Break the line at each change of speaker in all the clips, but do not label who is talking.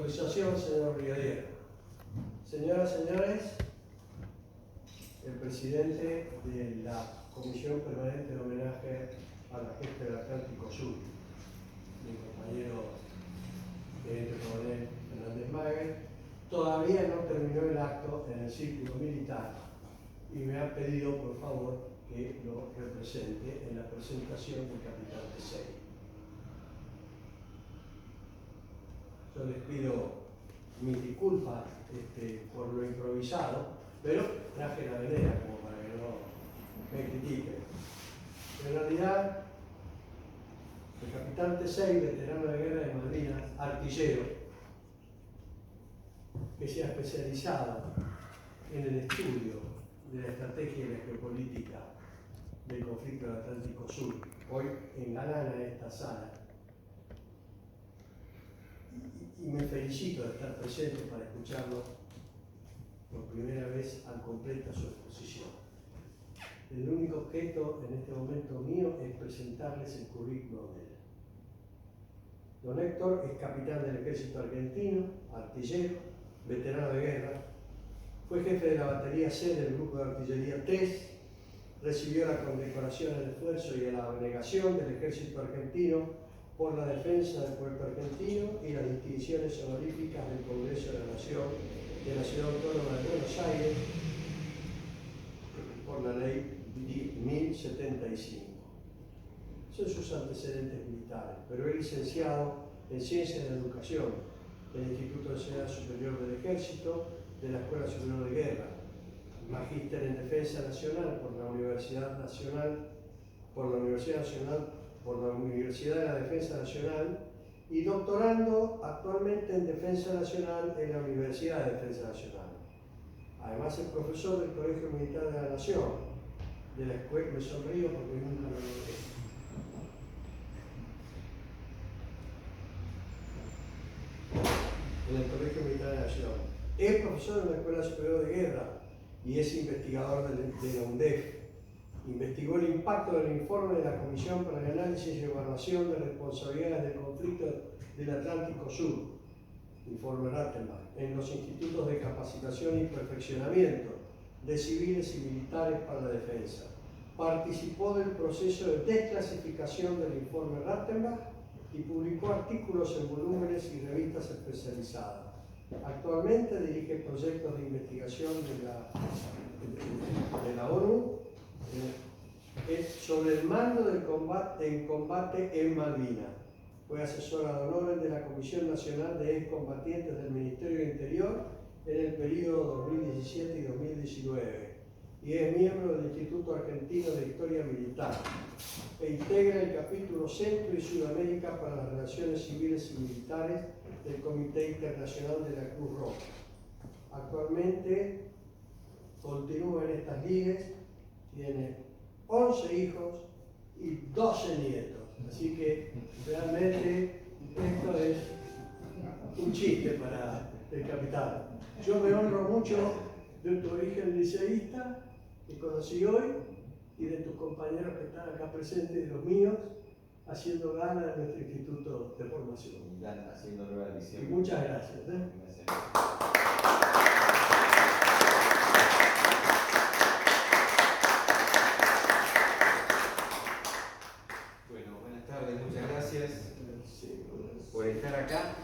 autorización, señor brigadier. Señoras y señores, el presidente de la Comisión Permanente de Homenaje a la Gesta del Atlántico Sur, mi compañero teniente coronel Fernández Mague, todavía no terminó el acto en el círculo militar y me ha pedido, por favor, que lo represente en la presentación del capitán Tesey. Yo les pido mis disculpas por lo improvisado, pero traje la venera como para que no me critiquen. En realidad, el capitán Tesey, veterano de guerra de Malvinas, artillero, que se ha especializado en el estudio de la estrategia y la geopolítica del conflicto del Atlántico Sur, hoy engalana esta sala. Y me felicito de estar presente para escucharlo por primera vez al completa su exposición. El único objeto en este momento mío es presentarles el currículum de él. Don Héctor es capitán del ejército argentino, artillero, veterano de guerra, fue jefe de la batería C del grupo de artillería 3, recibió la condecoración al esfuerzo y a la abnegación del ejército argentino por la defensa del puerto argentino y las distinciones honoríficas del Congreso de la Nación de la Ciudad Autónoma de Buenos Aires por la ley 1075. Son sus antecedentes militares, pero es licenciado en Ciencias de la Educación del Instituto de Enseñanza Superior del Ejército, de la Escuela Superior de Guerra, magíster en Defensa Nacional por la Universidad de la Defensa Nacional y doctorando actualmente en Defensa Nacional en la Universidad de Defensa Nacional. Además es profesor del Colegio Militar de la Nación, de la escuela, me sonrío porque nunca lo logré. En el Colegio Militar de la Nación. Es profesor en la Escuela Superior de Guerra y es investigador de la UNDEF. Investigó el impacto del informe de la Comisión para el Análisis y Evaluación de Responsabilidades del Conflicto del Atlántico Sur, informe Rattenbach, en los institutos de capacitación y perfeccionamiento de civiles y militares para la defensa. Participó del proceso de desclasificación del informe Rattenbach y publicó artículos en volúmenes y revistas especializadas. Actualmente dirige proyectos de investigación de la ONU sobre el mando del combate en Malvinas. Fue asesora de honor de la Comisión Nacional de Excombatientes del Ministerio del Interior en el periodo 2017 y 2019 y es miembro del Instituto Argentino de Historia Militar e integra el capítulo Centro y Sudamérica para las Relaciones Civiles y Militares del Comité Internacional de la Cruz Roja. Actualmente continúa en estas lides, tiene 11 hijos y 12 nietos, así que realmente esto es un chiste para el capitán. Yo me honro mucho de tu origen liceísta que conocí hoy y de tus compañeros que están acá presentes y de los míos, haciendo gala de nuestro instituto de formación.
Haciendo nueva edición.
Y muchas gracias.
Bueno, buenas tardes, muchas gracias por estar acá.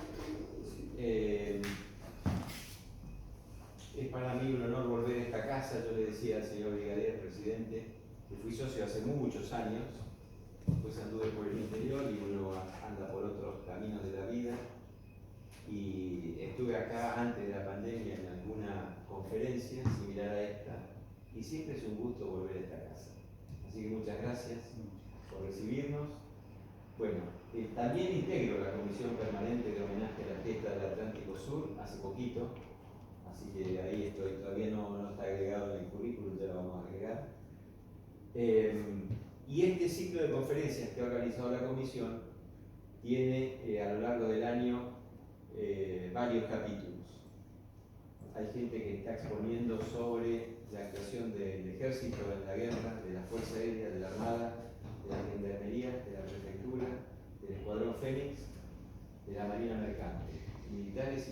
Es para mí un honor volver a esta casa. Yo le decía al señor brigadier presidente que fui socio hace muchos años, pues anduve por el interior y uno anda por otros caminos de la vida. Y estuve acá antes de la pandemia en alguna conferencia similar a esta y siempre es un gusto volver a esta casa. Así que muchas gracias por recibirnos. Bueno, también integro la Comisión Permanente de Homenaje a la Gesta del Atlántico Sur hace poquito, así que ahí estoy, todavía no está agregado en el currículum, ya lo vamos a agregar. Y este ciclo de conferencias que ha organizado la Comisión tiene a lo largo del año varios capítulos. Hay gente que está exponiendo sobre la actuación del ejército en la guerra, de la Fuerza Aérea, de la Armada, de la Gendarmería, de la Prefectura, del Escuadrón Fénix, de la Marina Mercante, militares y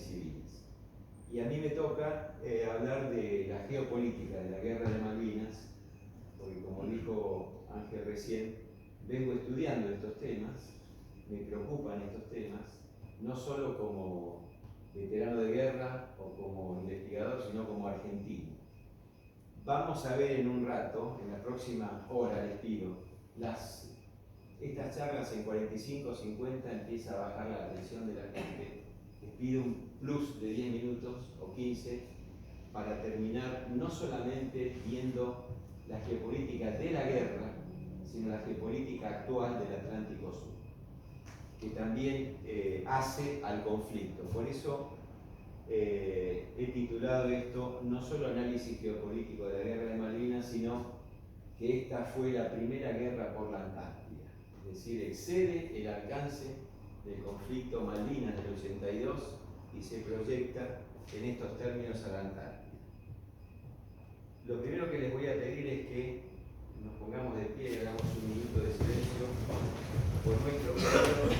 Y a mí me toca hablar de la geopolítica de la guerra de Malvinas, porque como dijo Ángel recién, vengo estudiando estos temas, me preocupan estos temas, no solo como veterano de guerra o como investigador, sino como argentino. Vamos a ver en un rato, en la próxima hora les pido, estas charlas en 45 o 50 empieza a bajar la atención de la gente. Les pido un plus de 10 minutos o 15 para terminar no solamente viendo la geopolítica de la guerra, sino la geopolítica actual del Atlántico Sur, que también hace al conflicto. Por eso he titulado esto no solo análisis geopolítico de la guerra de Malvinas, sino que esta fue la primera guerra por la Antártida, es decir, excede el alcance del conflicto Malvinas del 82 y se proyecta en estos términos a la Antártida. Lo primero que les voy a pedir es que nos pongamos de pie y hagamos un minuto de silencio por nuestro pueblo.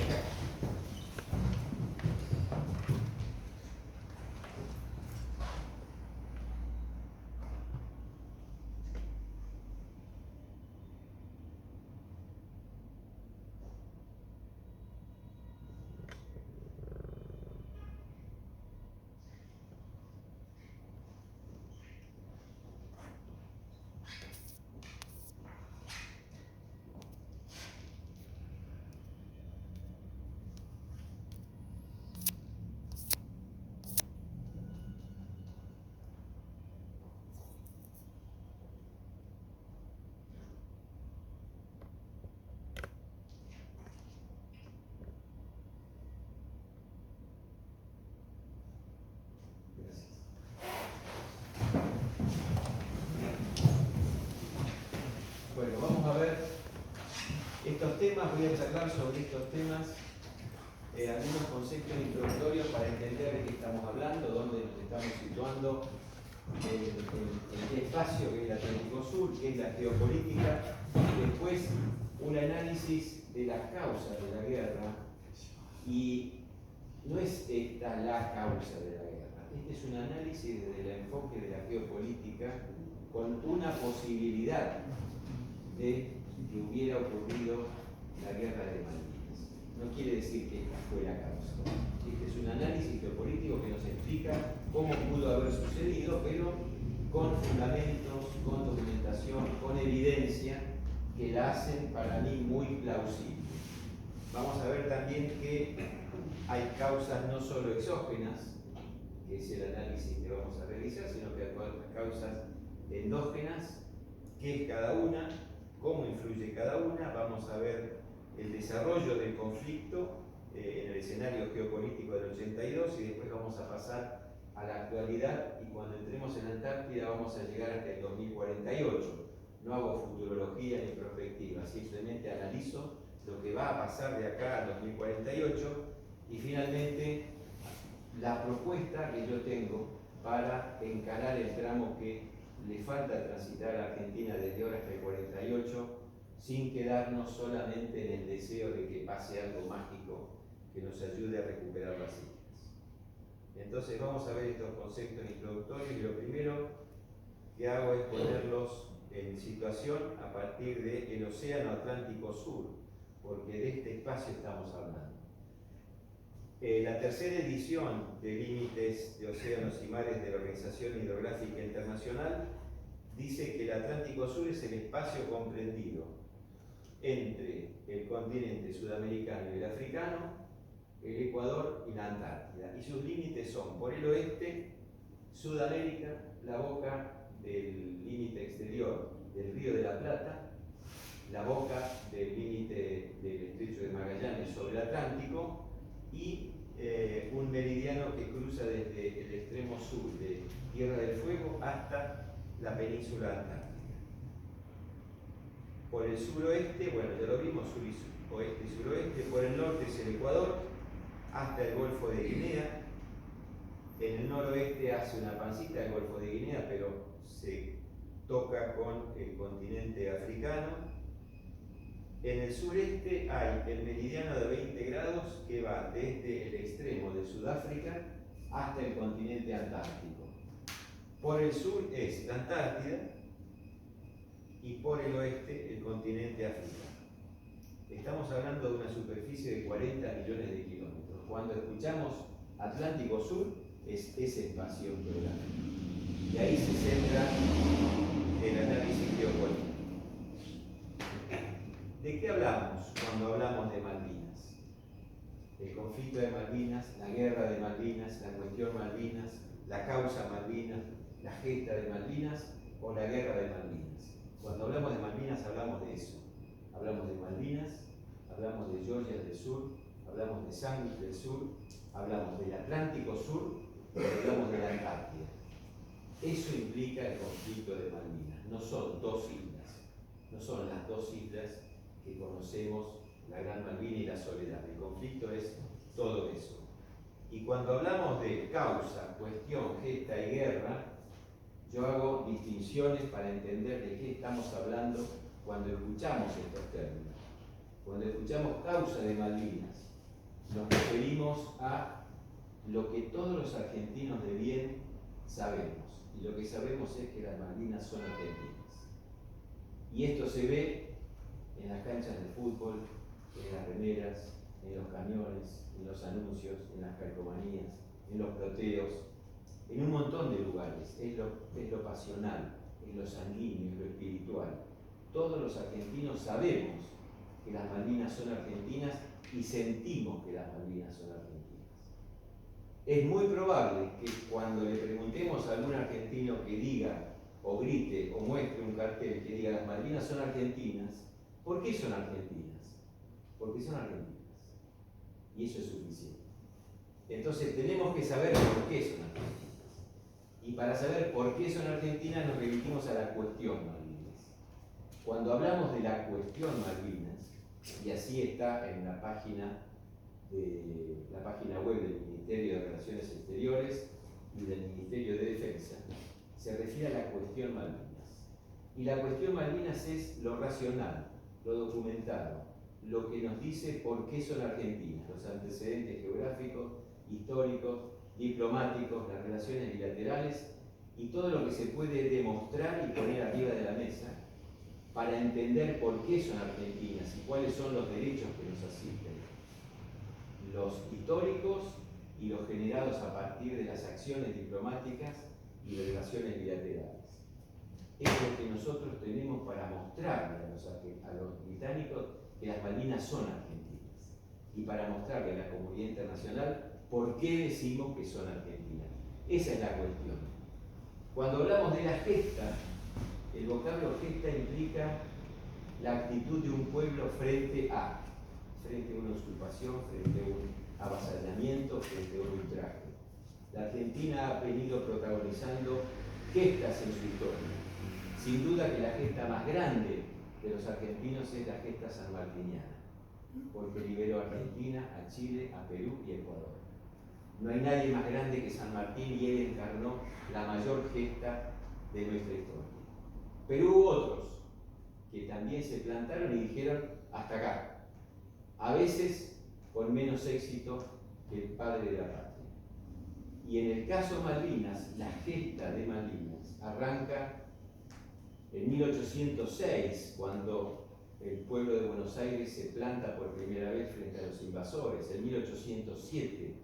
Bueno, vamos a ver estos temas, voy a charlar sobre estos temas, algunos conceptos introductorios para entender de qué estamos hablando, dónde nos estamos situando, en qué espacio que es el Atlántico Sur, qué es la geopolítica, y después un análisis de las causas de la guerra, y no es esta la causa de la guerra, este es un análisis desde el enfoque de la geopolítica con una posibilidad de que hubiera ocurrido la guerra de Malvinas. No quiere decir que esta fue la causa. Este es un análisis geopolítico que nos explica cómo pudo haber sucedido, pero con fundamentos, con documentación, con evidencia que la hacen para mí muy plausible. Vamos a ver también que hay causas no solo exógenas, que es el análisis que vamos a realizar, sino que hay causas endógenas, qué es cada una, cómo influye cada una. Vamos a ver el desarrollo del conflicto en el escenario geopolítico del 82 y después vamos a pasar a la actualidad, y cuando entremos en la Antártida vamos a llegar hasta el 2048. No hago futurología ni perspectiva, simplemente analizo lo que va a pasar de acá al 2048 y finalmente la propuesta que yo tengo para encarar el tramo que le falta transitar a Argentina desde ahora hasta el 48, sin quedarnos solamente en el deseo de que pase algo mágico que nos ayude a recuperar las islas. Entonces vamos a ver estos conceptos introductorios, y lo primero que hago es ponerlos en situación a partir del Océano Atlántico Sur, porque de este espacio estamos hablando. La tercera edición de Límites de Océanos y Mares de la Organización Hidrográfica Internacional dice que el Atlántico Sur es el espacio comprendido entre el continente sudamericano y el africano, el Ecuador y la Antártida. Y sus límites son, por el oeste, Sudamérica, la boca del límite exterior del Río de la Plata, la boca del límite del Estrecho de Magallanes sobre el Atlántico, y un meridiano que cruza desde el extremo sur de Tierra del Fuego hasta la península antártica. Por el suroeste, bueno, ya lo vimos, oeste y suroeste. Por el norte es el Ecuador hasta el Golfo de Guinea. En el noroeste hace una pancita el Golfo de Guinea, pero se toca con el continente africano. En el sureste hay el meridiano de 20 grados que va desde el extremo de Sudáfrica hasta el continente antártico. Por el sur es la Antártida y por el oeste el continente africano. Estamos hablando de una superficie de 40 millones de kilómetros. Cuando escuchamos Atlántico Sur, es ese espacio geográfico. Y ahí se centra el análisis geopolítico. ¿De qué hablamos cuando hablamos de Malvinas? El conflicto de Malvinas, la guerra de Malvinas, la cuestión Malvinas, la causa Malvinas, la gesta de Malvinas o la guerra de Malvinas. Cuando hablamos de Malvinas hablamos de eso. Hablamos de Malvinas, hablamos de Georgia del Sur, hablamos de Sandwich del Sur, hablamos del Atlántico Sur y hablamos de la Antártida. Eso implica el conflicto de Malvinas. No son dos islas, no son las dos islas que conocemos, la Gran Malvina y la Soledad. El conflicto es todo eso. Y cuando hablamos de causa, cuestión, gesta y guerra, yo hago distinciones para entender de qué estamos hablando cuando escuchamos estos términos. Cuando escuchamos causa de Malvinas, nos referimos a lo que todos los argentinos de bien sabemos. Y lo que sabemos es que las Malvinas son argentinas. Y esto se ve en las canchas de fútbol, en las remeras, en los camiones, en los anuncios, en las calcomanías, en los ploteos, en un montón de lugares. Es lo pasional, es lo sanguíneo, es lo espiritual. Todos los argentinos sabemos que las Malvinas son argentinas y sentimos que las Malvinas son argentinas. Es muy probable que cuando le preguntemos a algún argentino que diga, o grite, o muestre un cartel que diga las Malvinas son argentinas, ¿por qué son argentinas? Porque son argentinas. Y eso es suficiente. Entonces tenemos que saber por qué son argentinas. Y para saber por qué son argentinas nos remitimos a la cuestión Malvinas. Cuando hablamos de la cuestión Malvinas, y así está en la página web del Ministerio de Relaciones Exteriores y del Ministerio de Defensa, se refiere a la cuestión Malvinas. Y la cuestión Malvinas es lo racional, lo documentado, lo que nos dice por qué son argentinas, los antecedentes geográficos, históricos, diplomáticos, las relaciones bilaterales y todo lo que se puede demostrar y poner arriba de la mesa para entender por qué son argentinas y cuáles son los derechos que nos asisten, los históricos y los generados a partir de las acciones diplomáticas y de relaciones bilaterales. Es lo que nosotros tenemos para mostrarle a los británicos que las Malvinas son argentinas y para mostrarle a la comunidad internacional por qué decimos que son argentinas. Esa es la cuestión. Cuando hablamos de la gesta, el vocablo gesta implica la actitud de un pueblo frente a una usurpación, frente a un avasallamiento, frente a un ultraje. La Argentina ha venido protagonizando gestas en su historia. Sin duda que la gesta más grande de los argentinos es la gesta sanmartiniana, porque liberó a Argentina, a Chile, a Perú y a Ecuador. No hay nadie más grande que San Martín y él encarnó la mayor gesta de nuestra historia. Pero hubo otros que también se plantaron y dijeron hasta acá, a veces con menos éxito que el padre de la patria. Y en el caso Malvinas, la gesta de Malvinas arranca en 1806, cuando el pueblo de Buenos Aires se planta por primera vez frente a los invasores, en 1807,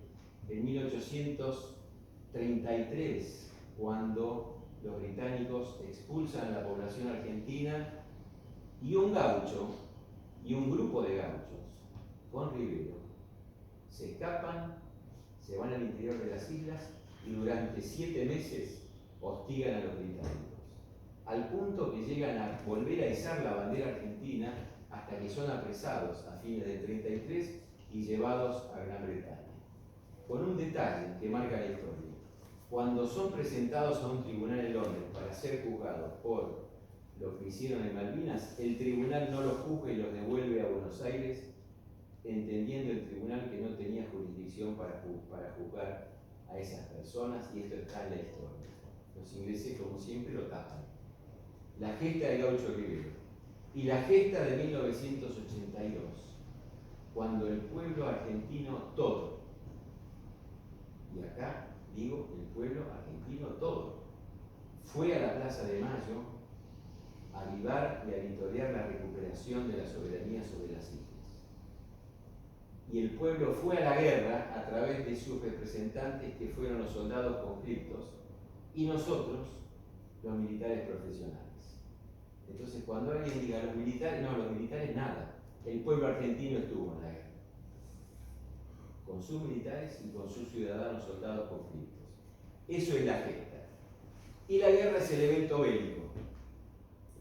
en 1833, cuando los británicos expulsan a la población argentina y un gaucho y un grupo de gauchos con Rivero se escapan, se van al interior de las islas y durante 7 meses hostigan a los británicos, al punto que llegan a volver a izar la bandera argentina hasta que son apresados a fines del 33 y llevados a Gran Bretaña. Con un detalle que marca la historia. Cuando son presentados a un tribunal en Londres para ser juzgados por lo que hicieron en Malvinas, el tribunal no los juzga y los devuelve a Buenos Aires, entendiendo el tribunal que no tenía jurisdicción para juzgar a esas personas, y esto está en la historia. Los ingleses, como siempre, lo tapan. La gesta de Gaucho Rivero y la gesta de 1982, cuando el pueblo argentino todo, y acá digo el pueblo argentino todo. Fue a la Plaza de Mayo a avivar y a vitorear la recuperación de la soberanía sobre las islas. Y el pueblo fue a la guerra a través de sus representantes, que fueron los soldados conscriptos, y nosotros, los militares profesionales. Entonces, cuando alguien diga los militares nada. El pueblo argentino estuvo en la guerra, con sus militares y con sus ciudadanos soldados conscriptos. Eso es la gesta. Y la guerra es el evento bélico,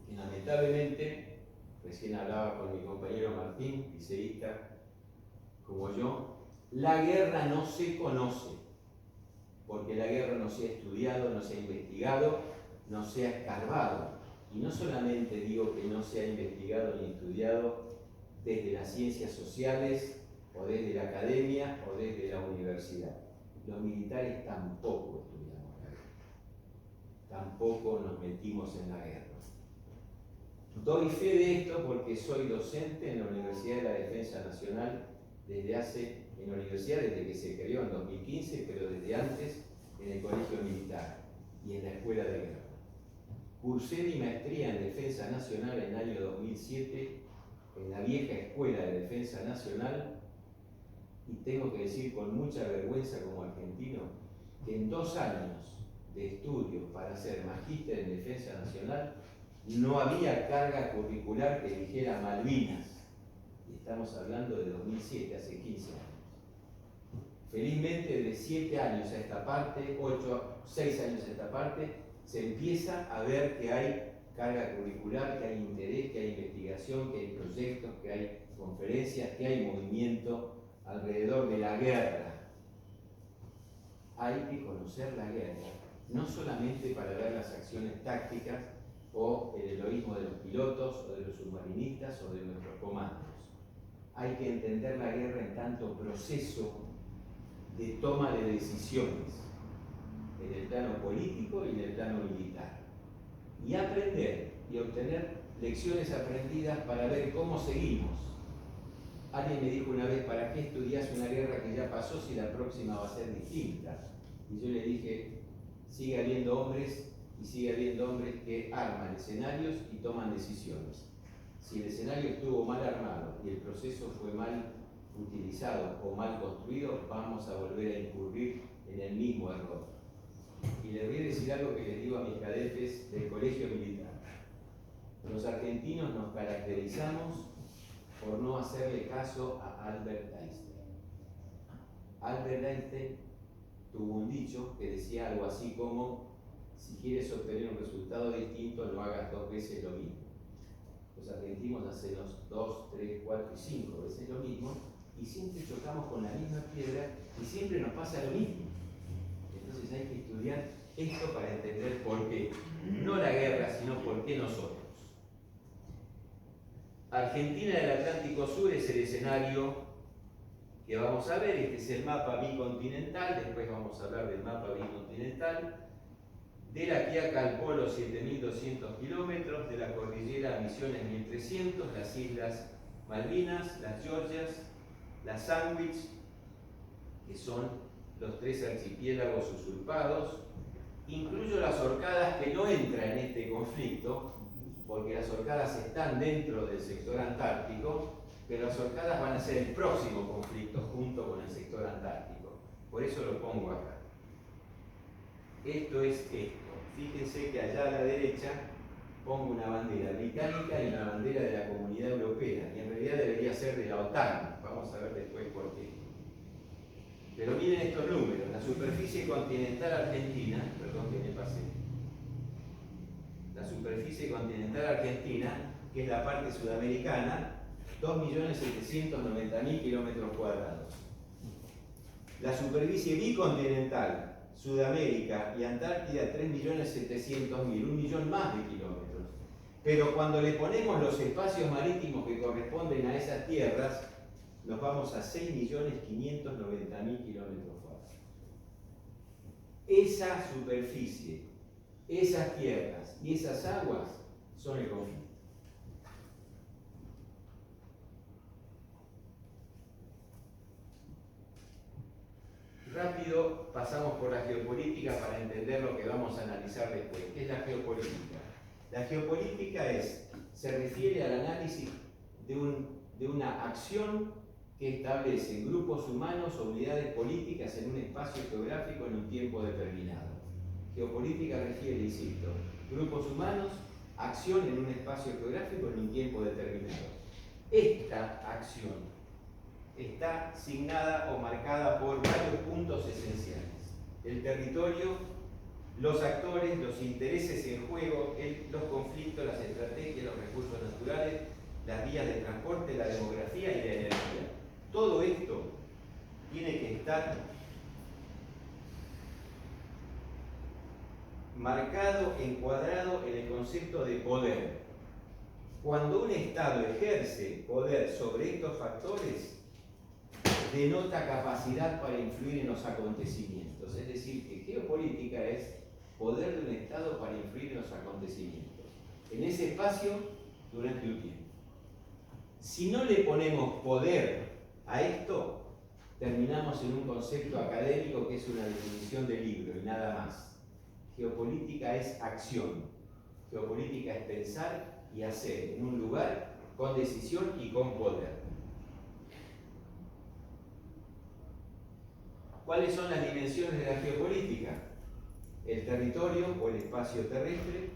que lamentablemente, recién hablaba con mi compañero Martín, liceísta como yo, la guerra no se conoce, porque la guerra no se ha estudiado, no se ha investigado, no se ha escarbado. Y no solamente digo que no se ha investigado ni estudiado desde las ciencias sociales, o desde la academia, o desde la universidad. Los militares tampoco estudiamos la guerra, tampoco nos metimos en la guerra. Doy fe de esto porque soy docente en la Universidad de la Defensa Nacional en la universidad desde que se creó en 2015, pero desde antes en el Colegio Militar y en la Escuela de Guerra. Cursé mi maestría en Defensa Nacional en el año 2007 en la vieja Escuela de Defensa Nacional, y tengo que decir con mucha vergüenza como argentino que en 2 años de estudios para ser magíster en Defensa Nacional no había carga curricular que dijera Malvinas. Y estamos hablando de 2007, hace 15 años. Felizmente de 7 años a esta parte, 6 años a esta parte, se empieza a ver que hay carga curricular, que hay interés, que hay investigación, que hay proyectos, que hay conferencias, que hay movimiento alrededor de la guerra. Hay que conocer la guerra, no solamente para ver las acciones tácticas o el heroísmo de los pilotos o de los submarinistas o de nuestros comandos. Hay que entender la guerra en tanto proceso de toma de decisiones, en el plano político y en el plano militar. Y aprender y obtener lecciones aprendidas para ver cómo seguimos. Alguien me dijo una vez, ¿para qué estudias una guerra que ya pasó si la próxima va a ser distinta? Y yo le dije, sigue habiendo hombres y sigue habiendo hombres que arman escenarios y toman decisiones. Si el escenario estuvo mal armado y el proceso fue mal utilizado o mal construido, vamos a volver a incurrir en el mismo error. Y les voy a decir algo que les digo a mis cadetes del Colegio Militar. Los argentinos nos caracterizamos por no hacerle caso a Albert Einstein. Albert Einstein tuvo un dicho que decía algo así como: si quieres obtener un resultado distinto, no hagas 2 veces lo mismo. Los argentinos hacemos 2, 3, 4 y 5 veces lo mismo, y siempre chocamos con la misma piedra y siempre nos pasa lo mismo. Entonces hay que estudiar esto para entender por qué. No la guerra, sino por qué nosotros. Argentina del Atlántico Sur es el escenario que vamos a ver. Este es el mapa bicontinental, después vamos a hablar del mapa bicontinental. De la Quiaca al Polo, 7.200 kilómetros, de la cordillera Misiones, 1.300, las Islas Malvinas, las Georgias, las Sandwich, que son los 3 archipiélagos usurpados. Incluyo las Orcadas, que no entran en este conflicto, porque las Orcadas están dentro del sector antártico, pero las Orcadas van a ser el próximo conflicto junto con el sector antártico. Por eso lo pongo acá. Esto es esto. Fíjense que allá a la derecha pongo una bandera británica y una bandera de la Comunidad Europea, y en realidad debería ser de la OTAN. Vamos a ver después por qué. Pero miren estos números. La superficie continental argentina, perdón que me pasé, la superficie continental argentina, que es la parte sudamericana, 2.790.000 kilómetros cuadrados. La superficie bicontinental, Sudamérica y Antártida, 3.700.000, 1 millón más de kilómetros. Pero cuando le ponemos los espacios marítimos que corresponden a esas tierras, nos vamos a 6.590.000 kilómetros cuadrados. Esa superficie, esas tierras y esas aguas son el conflicto. rápido pasamos por la geopolítica para entender lo que vamos a analizar después. ¿Qué es la geopolítica? La geopolítica se refiere al análisis de una acción que establece grupos humanos o unidades políticas en un espacio geográfico en un tiempo determinado. Geopolítica refiere, insisto, grupos humanos, acción en un espacio geográfico en un tiempo determinado. Esta acción está signada o marcada por varios puntos esenciales: el territorio, los actores, los intereses en juego, los conflictos, las estrategias, los recursos naturales, las vías de transporte, la demografía y la energía. Todo esto tiene que estar marcado, encuadrado en el concepto de poder. Cuando un Estado ejerce poder sobre estos factores, denota capacidad para influir en los acontecimientos. Es decir, que geopolítica es poder de un Estado para influir en los acontecimientos, en ese espacio durante un tiempo. Si no le ponemos poder a esto, terminamos en un concepto académico que es una definición de libro y nada más. Geopolítica es acción. Geopolítica es pensar y hacer en un lugar con decisión y con poder. ¿Cuáles son las dimensiones de la geopolítica? El territorio o el espacio terrestre,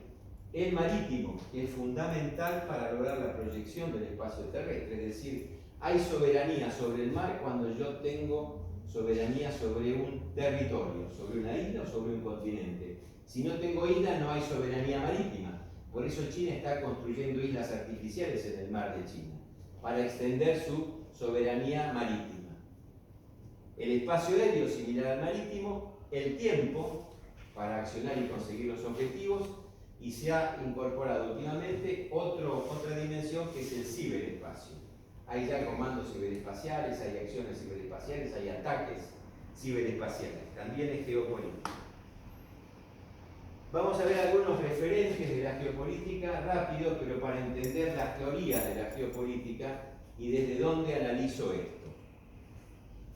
el marítimo, que es fundamental para lograr la proyección del espacio terrestre, es decir, hay soberanía sobre el mar cuando yo tengo soberanía sobre un territorio, sobre una isla o sobre un continente. Si no tengo isla, no hay soberanía marítima. Por eso China está construyendo islas artificiales en el mar de China, para extender su soberanía marítima. El espacio aéreo similar al marítimo, el tiempo para accionar y conseguir los objetivos, y se ha incorporado últimamente otra dimensión que es el ciberespacio. Hay ya comandos ciberespaciales, hay acciones ciberespaciales, hay ataques ciberespaciales. También es geopolítica. Vamos a ver algunos referentes de la geopolítica rápido, pero para entender las teorías de la geopolítica y desde dónde analizo esto.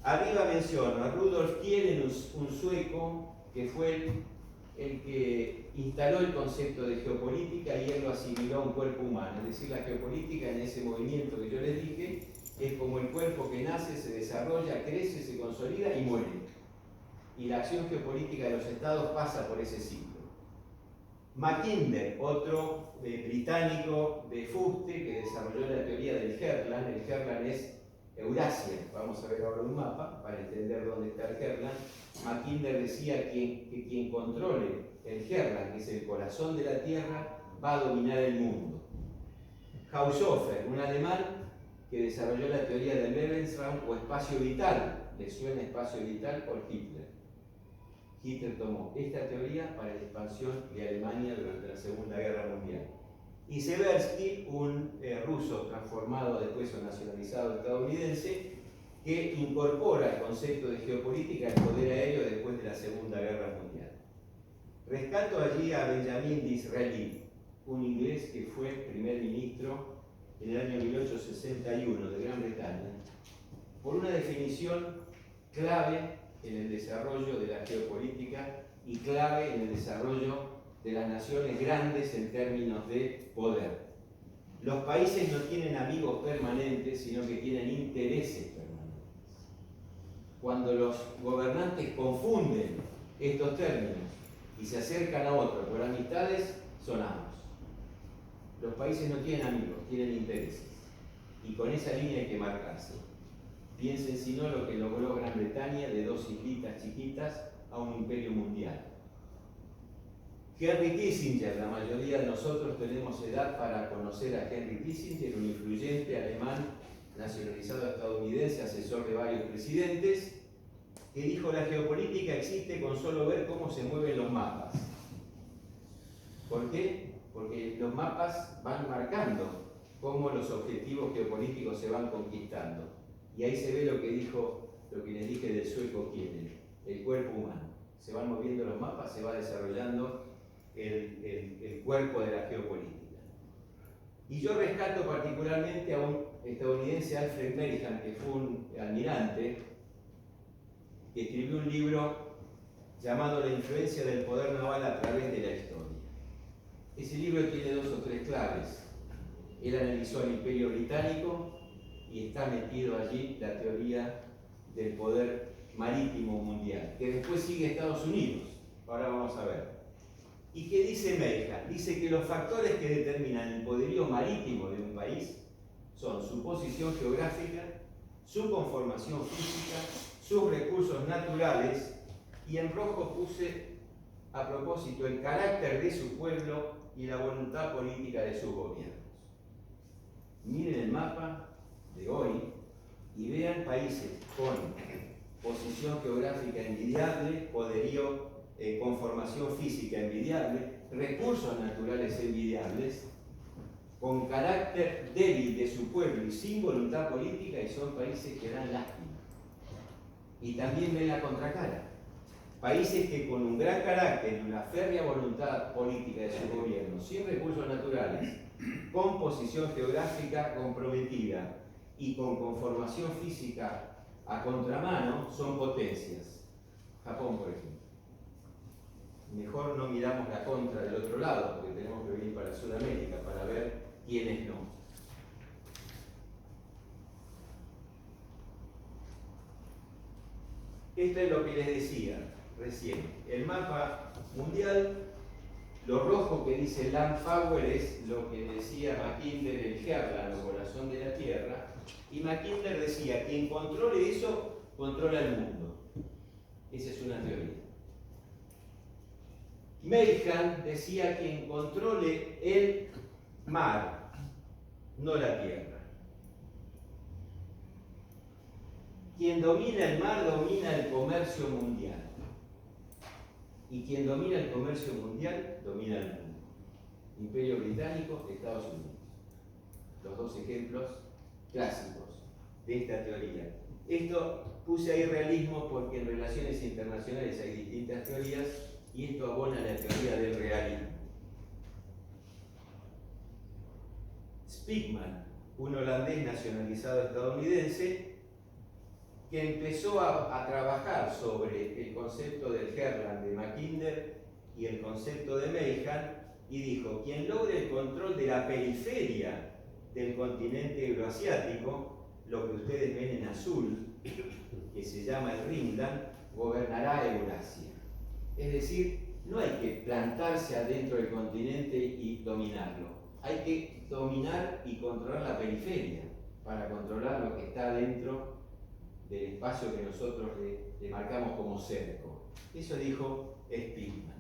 Arriba menciono a Rudolf Kielenus, un sueco que fue el que instaló el concepto de geopolítica y él lo asimiló a un cuerpo humano. Es decir, la geopolítica en ese movimiento que yo les dije es como el cuerpo que nace, se desarrolla, crece, se consolida y muere. Y la acción geopolítica de los estados pasa por ese ciclo. Mackinder, otro británico de fuste que desarrolló la teoría del Heartland. El Heartland es Eurasia. Vamos a ver ahora un mapa para entender dónde está el Heartland. Mackinder decía que quien controle el Heartland, que es el corazón de la Tierra, va a dominar el mundo. Haushofer, un alemán que desarrolló la teoría del Lebensraum o espacio vital. ¿Le suena espacio vital? Por Hitler. Hitler tomó esta teoría para la expansión de Alemania durante la Segunda Guerra Mundial. Y Seversky, un ruso transformado después o nacionalizado estadounidense, que incorpora el concepto de geopolítica al poder aéreo después de la Segunda Guerra Mundial. Rescato allí a Benjamin Disraeli, un inglés que fue primer ministro en el año 1861 de Gran Bretaña, por una definición clave en el desarrollo de la geopolítica y clave en el desarrollo de las naciones grandes en términos de poder. Los países no tienen amigos permanentes, sino que tienen intereses permanentes. Cuando los gobernantes confunden estos términos y se acercan a otros por amistades, son amos. Los países no tienen amigos, tienen intereses. Y con esa línea hay que marcarse. Piensen si no lo que logró Gran Bretaña de dos islitas chiquitas a un imperio mundial. Henry Kissinger, la mayoría de nosotros tenemos edad para conocer a Henry Kissinger, un influyente alemán nacionalizado estadounidense, asesor de varios presidentes, que dijo: la geopolítica existe con solo ver cómo se mueven los mapas. ¿Por qué? Porque los mapas van marcando cómo los objetivos geopolíticos se van conquistando. Y ahí se ve lo que les dije del sueco Kielen, el cuerpo humano. Se van moviendo los mapas, se va desarrollando el cuerpo de la geopolítica. Y yo rescato particularmente a un estadounidense, Alfred Merham, que fue un almirante, que escribió un libro llamado La influencia del poder naval a través de la historia. Ese libro tiene 2 o 3 claves. Él analizó el Imperio Británico y está metido allí la teoría del poder marítimo mundial, que después sigue Estados Unidos. Ahora vamos a ver. ¿Y qué dice Meilhan? Dice que los factores que determinan el poderío marítimo de un país son su posición geográfica, su conformación física, sus recursos naturales, y en rojo puse a propósito el carácter de su pueblo y la voluntad política de sus gobiernos. Miren el mapa de hoy y vean países con posición geográfica envidiable, poderío, conformación física envidiable, recursos naturales envidiables, con carácter débil de su pueblo y sin voluntad política, y son países que dan lástima. Y también ven la contracara. Países que con un gran carácter y una férrea voluntad política de su gobierno, sin recursos naturales, con posición geográfica comprometida y con conformación física a contramano, son potencias. Japón, por ejemplo. Mejor no miramos la contra del otro lado, porque tenemos que venir para Sudamérica para ver quiénes no. Esto es lo que les decía recién. El mapa mundial, lo rojo que dice Land Power es lo que decía Mackinder, el Herland, o corazón de la Tierra, y Mackinder decía, quien controle eso, controla el mundo. Esa es una teoría. Meilhan decía, quien controle el mar, no la tierra. Quien domina el mar domina el comercio mundial. Y quien domina el comercio mundial domina el mundo. Imperio Británico, Estados Unidos. Los 2 ejemplos clásicos de esta teoría. Esto puse ahí realismo porque en relaciones internacionales hay distintas teorías y esto abona la teoría del realismo. Spigman, un holandés nacionalizado estadounidense, que empezó a trabajar sobre el concepto del Herland de Mackinder y el concepto de Meilhan, y dijo, quien logre el control de la periferia del continente euroasiático, lo que ustedes ven en azul, que se llama el Ringland, gobernará Eurasia. Es decir, no hay que plantarse adentro del continente y dominarlo, hay que dominar y controlar la periferia para controlar lo que está dentro del espacio que nosotros le marcamos como cerco. Eso dijo Spigman.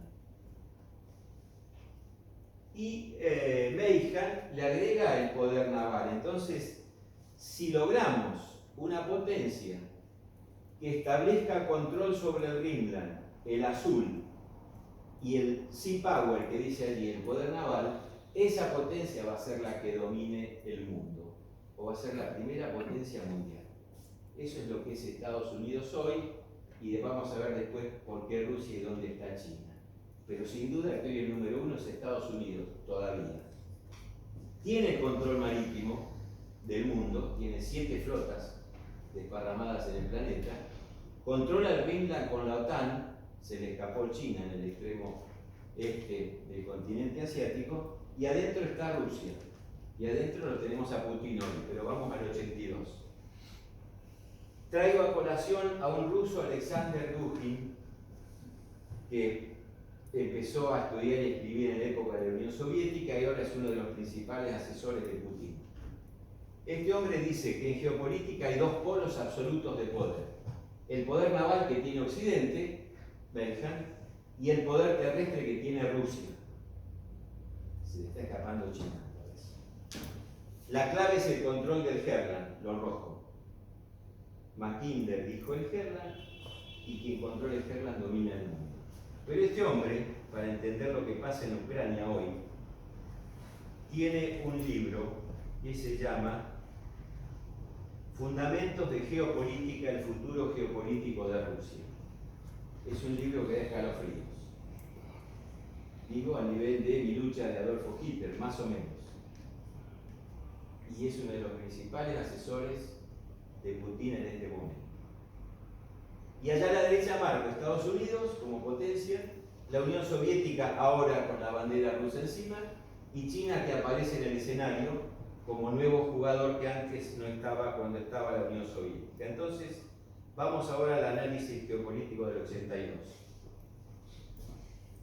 Y Meilhan le agrega el poder naval. Entonces, si logramos una potencia que establezca control sobre el Greenland, el azul, y el Sea Power que dice allí, el poder naval, esa potencia va a ser la que domine el mundo, o va a ser la primera potencia mundial. Eso es lo que es Estados Unidos hoy, y vamos a ver después por qué Rusia y dónde está China. Pero sin duda que hoy el número 1 es Estados Unidos, todavía. Tiene control marítimo del mundo, tiene 7 flotas desparramadas en el planeta, controla el Greenland con la OTAN, se le escapó China en el extremo este del continente asiático, y adentro está Rusia, y adentro lo tenemos a Putin hoy, pero vamos al 82. Traigo a colación a un ruso, Alexander Dugin, que empezó a estudiar y escribir en la época de la Unión Soviética y ahora es uno de los principales asesores de Putin. Este hombre dice que en geopolítica hay 2 polos absolutos de poder. El poder naval que tiene Occidente, Meilhan, y el poder terrestre que tiene Rusia. Se le está escapando China. La clave es el control del Herland, lo rojo. Mackinder dijo el Herland, y quien controla el Herland domina el mundo. Pero este hombre, para entender lo que pasa en Ucrania hoy, tiene un libro que se llama Fundamentos de Geopolítica, el futuro geopolítico de Rusia. Es un libro que da escalofríos. Digo, a nivel de Mi lucha de Adolfo Hitler, más o menos. Y es uno de los principales asesores de Putin en este momento. Y allá a la derecha marco Estados Unidos como potencia, la Unión Soviética ahora con la bandera rusa encima, y China que aparece en el escenario como nuevo jugador que antes no estaba cuando estaba la Unión Soviética. Entonces, vamos ahora al análisis geopolítico del 82.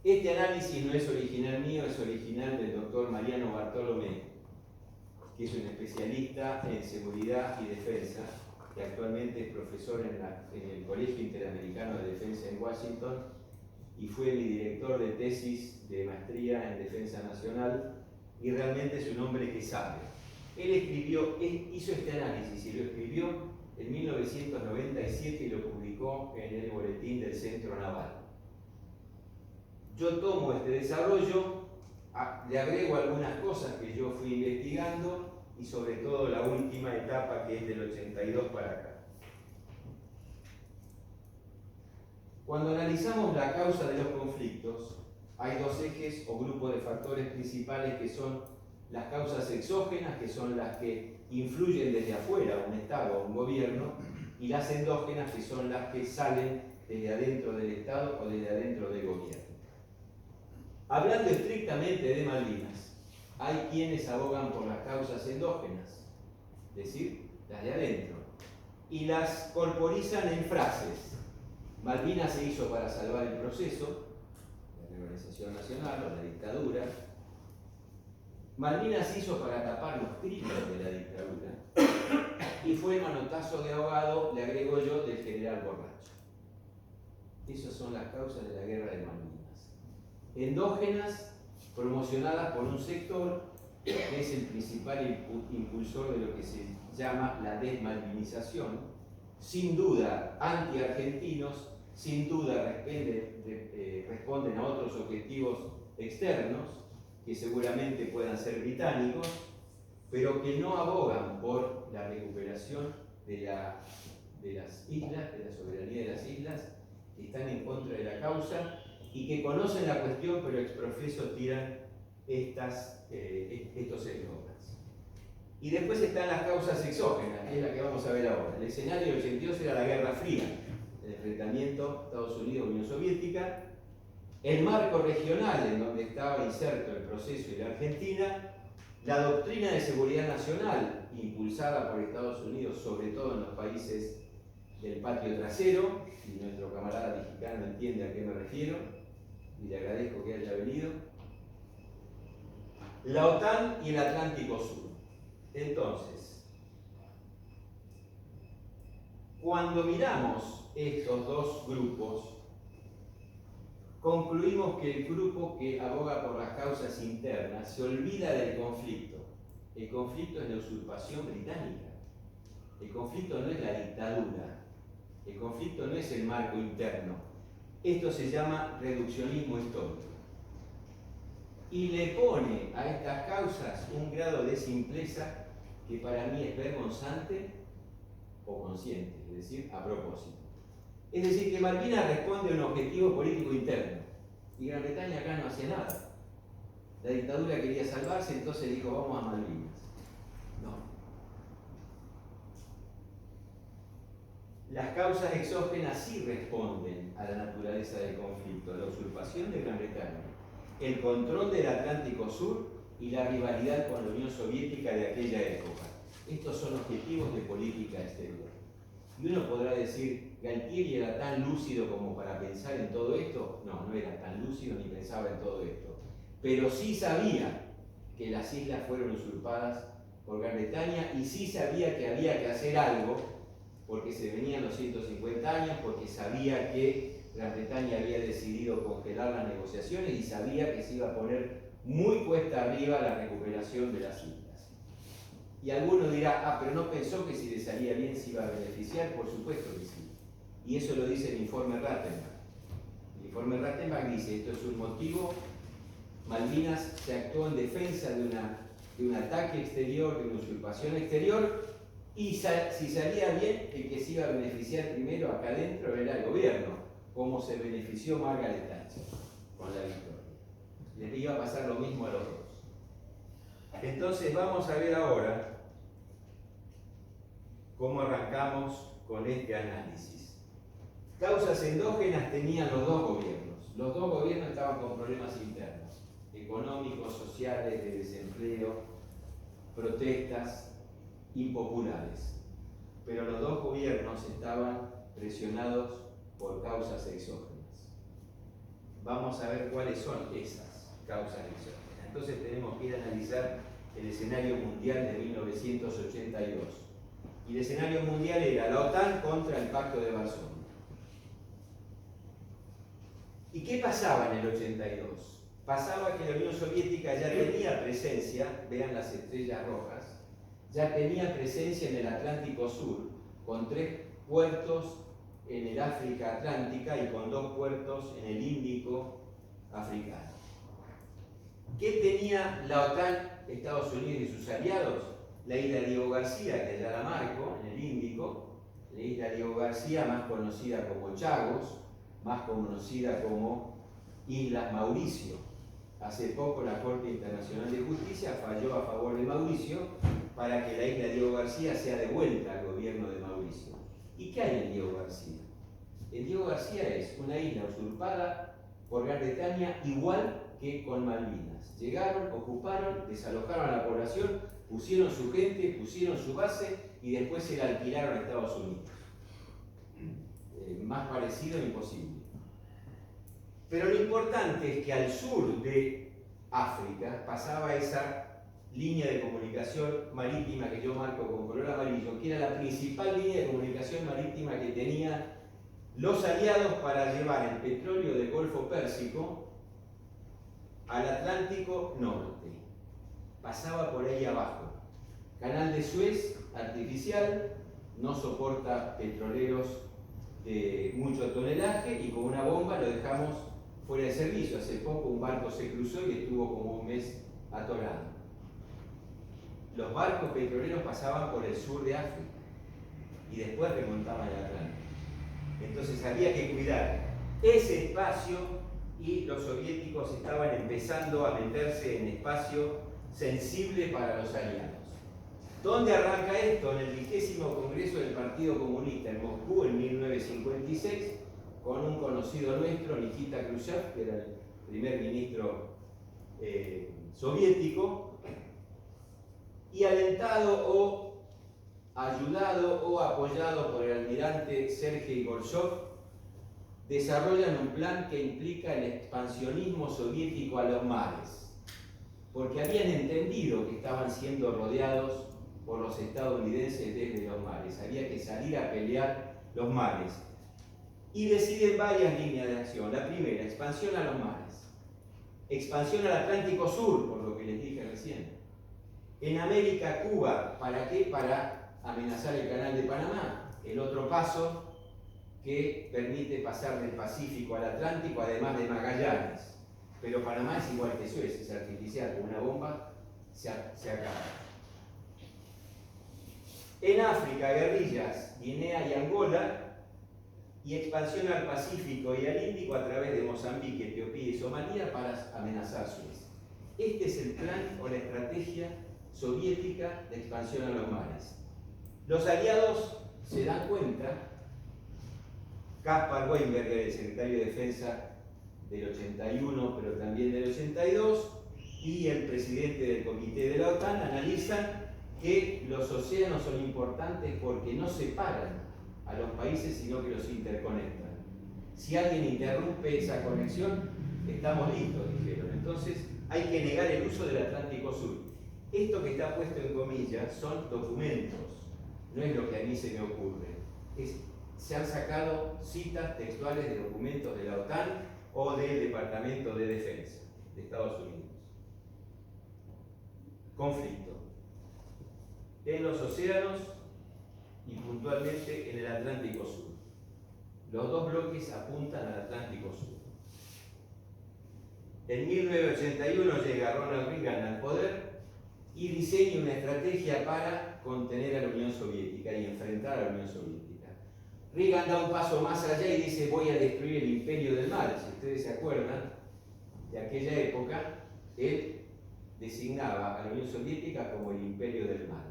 Este análisis no es original mío, es original del doctor Mariano Bartolomé, que es un especialista en seguridad y defensa, que actualmente es profesor en el Colegio Interamericano de Defensa en Washington y fue mi director de tesis de maestría en Defensa Nacional, y realmente es un hombre que sabe. Él hizo este análisis y lo escribió en 1997 y lo publicó en el Boletín del Centro Naval. Yo tomo este desarrollo, le agrego algunas cosas que yo fui investigando y sobre todo la última etapa que es del 82 para acá. Cuando analizamos la causa de los conflictos, hay dos ejes o grupos de factores principales que son las causas exógenas, que son las que influyen desde afuera, un Estado o un gobierno, y las endógenas, que son las que salen desde adentro del Estado o desde adentro del gobierno. Hablando estrictamente de Malvinas, hay quienes abogan por las causas endógenas, es decir, las de adentro, y las corporizan en frases. Malvinas se hizo para salvar el proceso, la reorganización nacional o la dictadura. Malvinas se hizo para tapar los crímenes de la dictadura. Y fue el manotazo de ahogado, le agrego yo, del general borracho. Esas son las causas de la guerra de Malvinas. Endógenas, promocionadas por un sector que es el principal impulsor de lo que se llama la desmalvinización, sin duda anti-argentinos, sin duda responden a otros objetivos externos, que seguramente puedan ser británicos, pero que no abogan por la recuperación de las islas, de la soberanía de las islas, que están en contra de la causa y que conocen la cuestión, pero exprofeso tiran estos eslogans. Y después están las causas exógenas, que es la que vamos a ver ahora. El escenario del 82 era la Guerra Fría, el enfrentamiento Estados Unidos-Unión Soviética, el marco regional en donde estaba inserto el proceso y la Argentina, la doctrina de seguridad nacional impulsada por Estados Unidos, sobre todo en los países del patio trasero, y nuestro camarada mexicano entiende a qué me refiero, y le agradezco que haya venido, la OTAN y el Atlántico Sur. Entonces, cuando miramos estos dos grupos, concluimos que el grupo que aboga por las causas internas se olvida del conflicto. El conflicto es la usurpación británica. El conflicto no es la dictadura. El conflicto no es el marco interno. Esto se llama reduccionismo histórico. Y le pone a estas causas un grado de simpleza que para mí es vergonzante o consciente, es decir, a propósito. Es decir, que Malvinas responde a un objetivo político interno y Gran Bretaña acá no hacía nada. La dictadura quería salvarse, entonces dijo vamos a Malvinas. No. Las causas exógenas sí responden a la naturaleza del conflicto, a la usurpación de Gran Bretaña, el control del Atlántico Sur y la rivalidad con la Unión Soviética de aquella época. Estos son objetivos de política exterior. Y uno podrá decir, ¿Galtieri era tan lúcido como para pensar en todo esto? No, no era tan lúcido ni pensaba en todo esto. Pero sí sabía que las islas fueron usurpadas por Gran Bretaña y sí sabía que había que hacer algo porque se venían los 150 años, porque sabía que Gran Bretaña había decidido congelar las negociaciones y sabía que se iba a poner muy cuesta arriba la recuperación de las islas. Y alguno dirá, pero no pensó que si le salía bien se iba a beneficiar. Por supuesto que sí. Y eso lo dice el informe Rattenbach. El informe Rattenbach dice, esto es un motivo, Malvinas se actuó en defensa de un ataque exterior, de una usurpación exterior, y si salía bien, el que se iba a beneficiar primero acá adentro era el gobierno, como se benefició Margaret Thatcher con la victoria. Les iba a pasar lo mismo a los dos. Entonces vamos a ver ahora cómo arrancamos con este análisis. Causas endógenas tenían los dos gobiernos. Los dos gobiernos estaban con problemas internos, económicos, sociales, de desempleo, protestas impopulares. Pero los dos gobiernos estaban presionados por causas exógenas. Vamos a ver cuáles son esas causas exógenas. Entonces tenemos que ir a analizar el escenario mundial de 1982. Y el escenario mundial era la OTAN contra el Pacto de Varsovia. ¿Y qué pasaba en el 82? Pasaba que la Unión Soviética ya tenía presencia, vean las estrellas rojas, ya tenía presencia en el Atlántico Sur, con 3 puertos en el África Atlántica y con 2 puertos en el Índico africano. ¿Qué tenía la OTAN, Estados Unidos y sus aliados? La isla Diego García, que ya la marco, en el Índico, la isla Diego García, más conocida como Chagos, más conocida como Islas Mauricio. Hace poco la Corte Internacional de Justicia falló a favor de Mauricio para que la isla Diego García sea devuelta al gobierno de Mauricio. ¿Y qué hay en Diego García? El Diego García es una isla usurpada por Gran Bretaña igual que con Malvinas. Llegaron, ocuparon, desalojaron a la población, pusieron su gente, pusieron su base y después se la alquilaron a Estados Unidos. Más parecido imposible. Pero lo importante es que al sur de África pasaba esa línea de comunicación marítima que yo marco con color amarillo, que era la principal línea de comunicación marítima que tenían los aliados para llevar el petróleo del Golfo Pérsico al Atlántico Norte. Pasaba por ahí abajo. Canal de Suez, artificial, no soporta petroleros de mucho tonelaje y con una bomba lo dejamos fuera de servicio. Hace poco un barco se cruzó y estuvo como un mes atorado. Los barcos petroleros pasaban por el sur de África y después remontaban el Atlántico. Entonces había que cuidar ese espacio y los soviéticos estaban empezando a meterse en espacio sensible para los aliados. ¿Dónde arranca esto? En el 20º Congreso del Partido Comunista en Moscú en 1956, con un conocido nuestro, Nikita Khrushchev, que era el primer ministro soviético, y alentado o ayudado o apoyado por el almirante Sergei Gorshkov, desarrollan un plan que implica el expansionismo soviético a los mares, porque habían entendido que estaban siendo rodeados por los estadounidenses desde los mares. Había que salir a pelear los mares. Y deciden varias líneas de acción. La primera, expansión a los mares. Expansión al Atlántico Sur, por lo que les dije recién. En América, Cuba, ¿para qué? Para amenazar el canal de Panamá. El otro paso que permite pasar del Pacífico al Atlántico, además de Magallanes. Pero Panamá es igual que Suez, es artificial, con una bomba se acaba. En África, guerrillas, Guinea y Angola, y expansión al Pacífico y al Índico a través de Mozambique, Etiopía y Somalia para amenazar Suez. Este es el plan o la estrategia soviética de expansión a los mares. Los aliados se dan cuenta, Caspar Weinberger, el secretario de Defensa del 81, pero también del 82, y el presidente del Comité de la OTAN analizan que los océanos son importantes porque no separan a los países, sino que los interconectan. Si alguien interrumpe esa conexión, estamos listos, dijeron. Entonces, hay que negar el uso del Atlántico Sur. Esto que está puesto en comillas son documentos, no es lo que a mí se me ocurre. Se han sacado citas textuales de documentos de la OTAN o del Departamento de Defensa de Estados Unidos. Conflicto en los océanos y puntualmente en el Atlántico Sur. Los dos bloques apuntan al Atlántico Sur. En 1981 llega Ronald Reagan al poder y diseña una estrategia para contener a la Unión Soviética y enfrentar a la Unión Soviética. Reagan da un paso más allá y dice: voy a destruir el imperio del mal. Si ustedes se acuerdan de aquella época, él designaba a la Unión Soviética como el imperio del mal.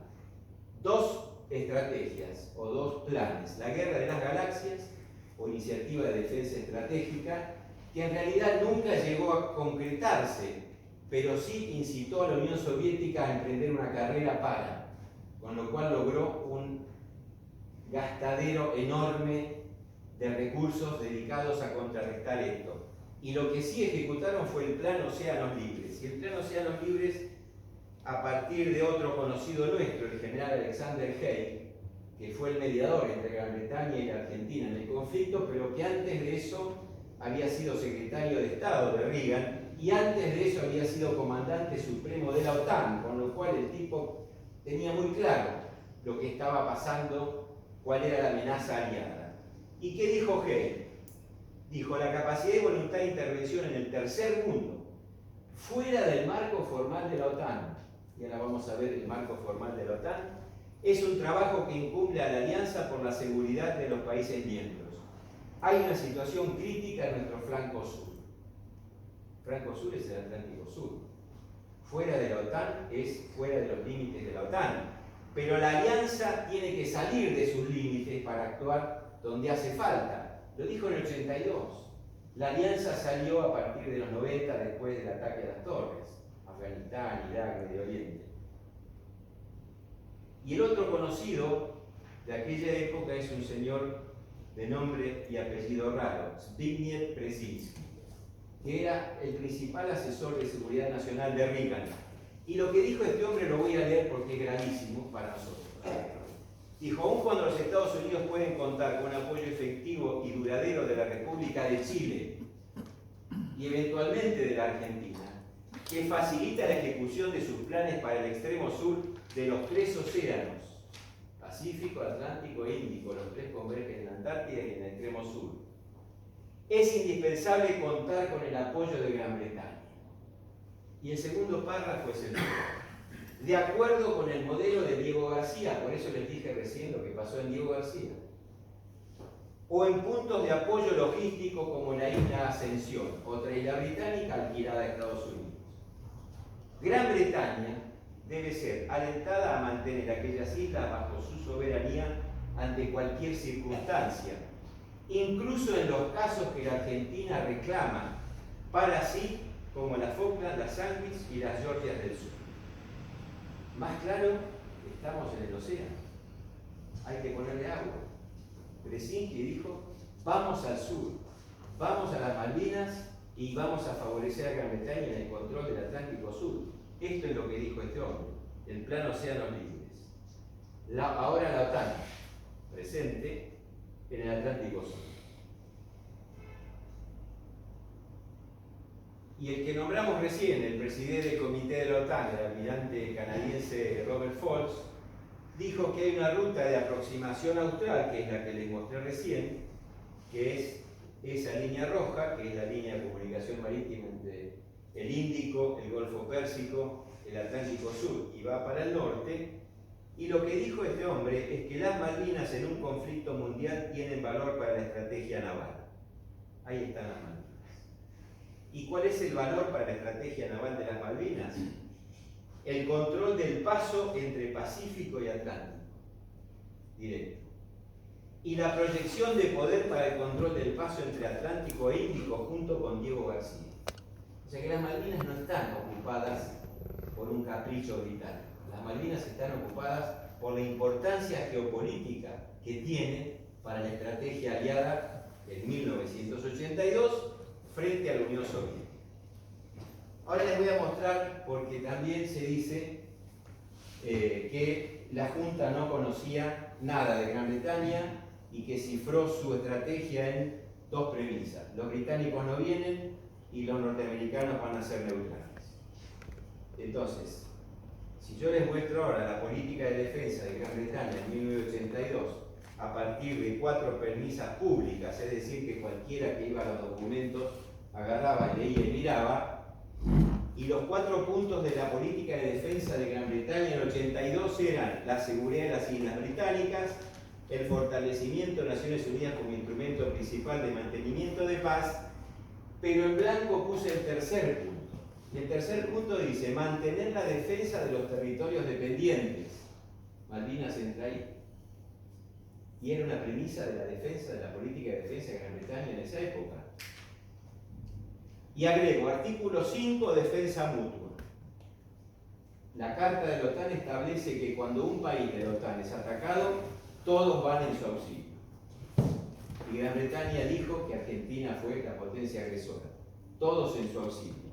Dos estrategias o dos planes: la guerra de las galaxias o iniciativa de defensa estratégica, que en realidad nunca llegó a concretarse, pero sí incitó a la Unión Soviética a emprender una carrera para, con lo cual logró un gastadero enorme de recursos dedicados a contrarrestar esto. Y lo que sí ejecutaron fue el Plan Océanos Libres. Y el Plan Océanos Libres, a partir de otro conocido nuestro, el general Alexander Haig, que fue el mediador entre Gran Bretaña y la Argentina en el conflicto, pero que antes de eso había sido secretario de Estado de Reagan, y antes de eso había sido comandante supremo de la OTAN, con lo cual el tipo tenía muy claro lo que estaba pasando, cuál era la amenaza aliada. ¿Y qué dijo Haig? Dijo: la capacidad y voluntad de intervención en el tercer mundo, fuera del marco formal de la OTAN, y ahora vamos a ver el marco formal de la OTAN, es un trabajo que incumbe a la Alianza por la seguridad de los países miembros. Hay una situación crítica en nuestro flanco sur. Flanco sur es el Atlántico Sur. Fuera de la OTAN es fuera de los límites de la OTAN. Pero la Alianza tiene que salir de sus límites para actuar donde hace falta. Lo dijo en el 82. La Alianza salió a partir de los 90, después del ataque a las torres. Afganistán, Irak, Medio Oriente. Y el otro conocido de aquella época es un señor de nombre y apellido raro, Zbigniew Brzezinski, que era el principal asesor de seguridad nacional de Reagan. Y lo que dijo este hombre lo voy a leer porque es gravísimo para nosotros. Dijo: aun cuando los Estados Unidos pueden contar con un apoyo efectivo y duradero de la República de Chile y eventualmente de la Argentina, que facilita la ejecución de sus planes para el extremo sur de los tres océanos, Pacífico, Atlántico e Índico, los tres convergen en la Antártida y en el extremo sur, es indispensable contar con el apoyo de Gran Bretaña. Y el segundo párrafo es el mismo. De acuerdo con el modelo de Diego García, por eso les dije recién lo que pasó en Diego García, o en puntos de apoyo logístico como la isla Ascensión, otra isla británica alquilada a Estados Unidos. Gran Bretaña debe ser alentada a mantener aquellas islas bajo su soberanía ante cualquier circunstancia, incluso en los casos que la Argentina reclama para sí, como las Falkland, las Sandwich y las Georgias del Sur. Más claro, estamos en el océano, hay que ponerle agua. Brzezinski dijo: vamos al sur, vamos a las Malvinas y vamos a favorecer a Gran Bretaña en el control del Atlántico Sur. Esto es lo que dijo este hombre, el Plan Océanos Libres. Ahora la OTAN, presente en el Atlántico Sur. Y el que nombramos recién, el presidente del Comité de la OTAN, el almirante canadiense Robert Falls, dijo que hay una ruta de aproximación austral, que es la que les mostré recién, que es esa línea roja, que es la línea de comunicación marítima entre el Índico, el Golfo Pérsico, el Atlántico Sur, y va para el norte. Y lo que dijo este hombre es que las Malvinas en un conflicto mundial tienen valor para la estrategia naval. Ahí están las Malvinas. ¿Y cuál es el valor para la estrategia naval de las Malvinas? El control del paso entre Pacífico y Atlántico, directo. Y la proyección de poder para el control del paso entre Atlántico e Índico junto con Diego García. O sea que las Malvinas no están ocupadas por un capricho británico. Las Malvinas están ocupadas por la importancia geopolítica que tiene para la estrategia aliada en 1982 frente a la Unión Soviética. Ahora les voy a mostrar, porque también se dice que la Junta no conocía nada de Gran Bretaña y que cifró su estrategia en dos premisas: los británicos no vienen y los norteamericanos van a ser neutrales. Entonces, si yo les muestro ahora la política de defensa de Gran Bretaña en 1982 a partir de 4 premisas públicas, es decir, que cualquiera que iba a los documentos agarraba, leía y miraba, y los 4 puntos de la política de defensa de Gran Bretaña en el 82 eran la seguridad de las Islas Británicas, el fortalecimiento de Naciones Unidas como instrumento principal de mantenimiento de paz, pero en blanco puse el tercer punto. Y el tercer punto dice: mantener la defensa de los territorios dependientes. Malvinas entra ahí. Y era una premisa de la defensa, de la política de defensa de Gran Bretaña en esa época. Y agrego, artículo 5, defensa mutua. La Carta de la OTAN establece que cuando un país de la OTAN es atacado, todos van en su auxilio. Y Gran Bretaña dijo que Argentina fue la potencia agresora. Todos en su auxilio.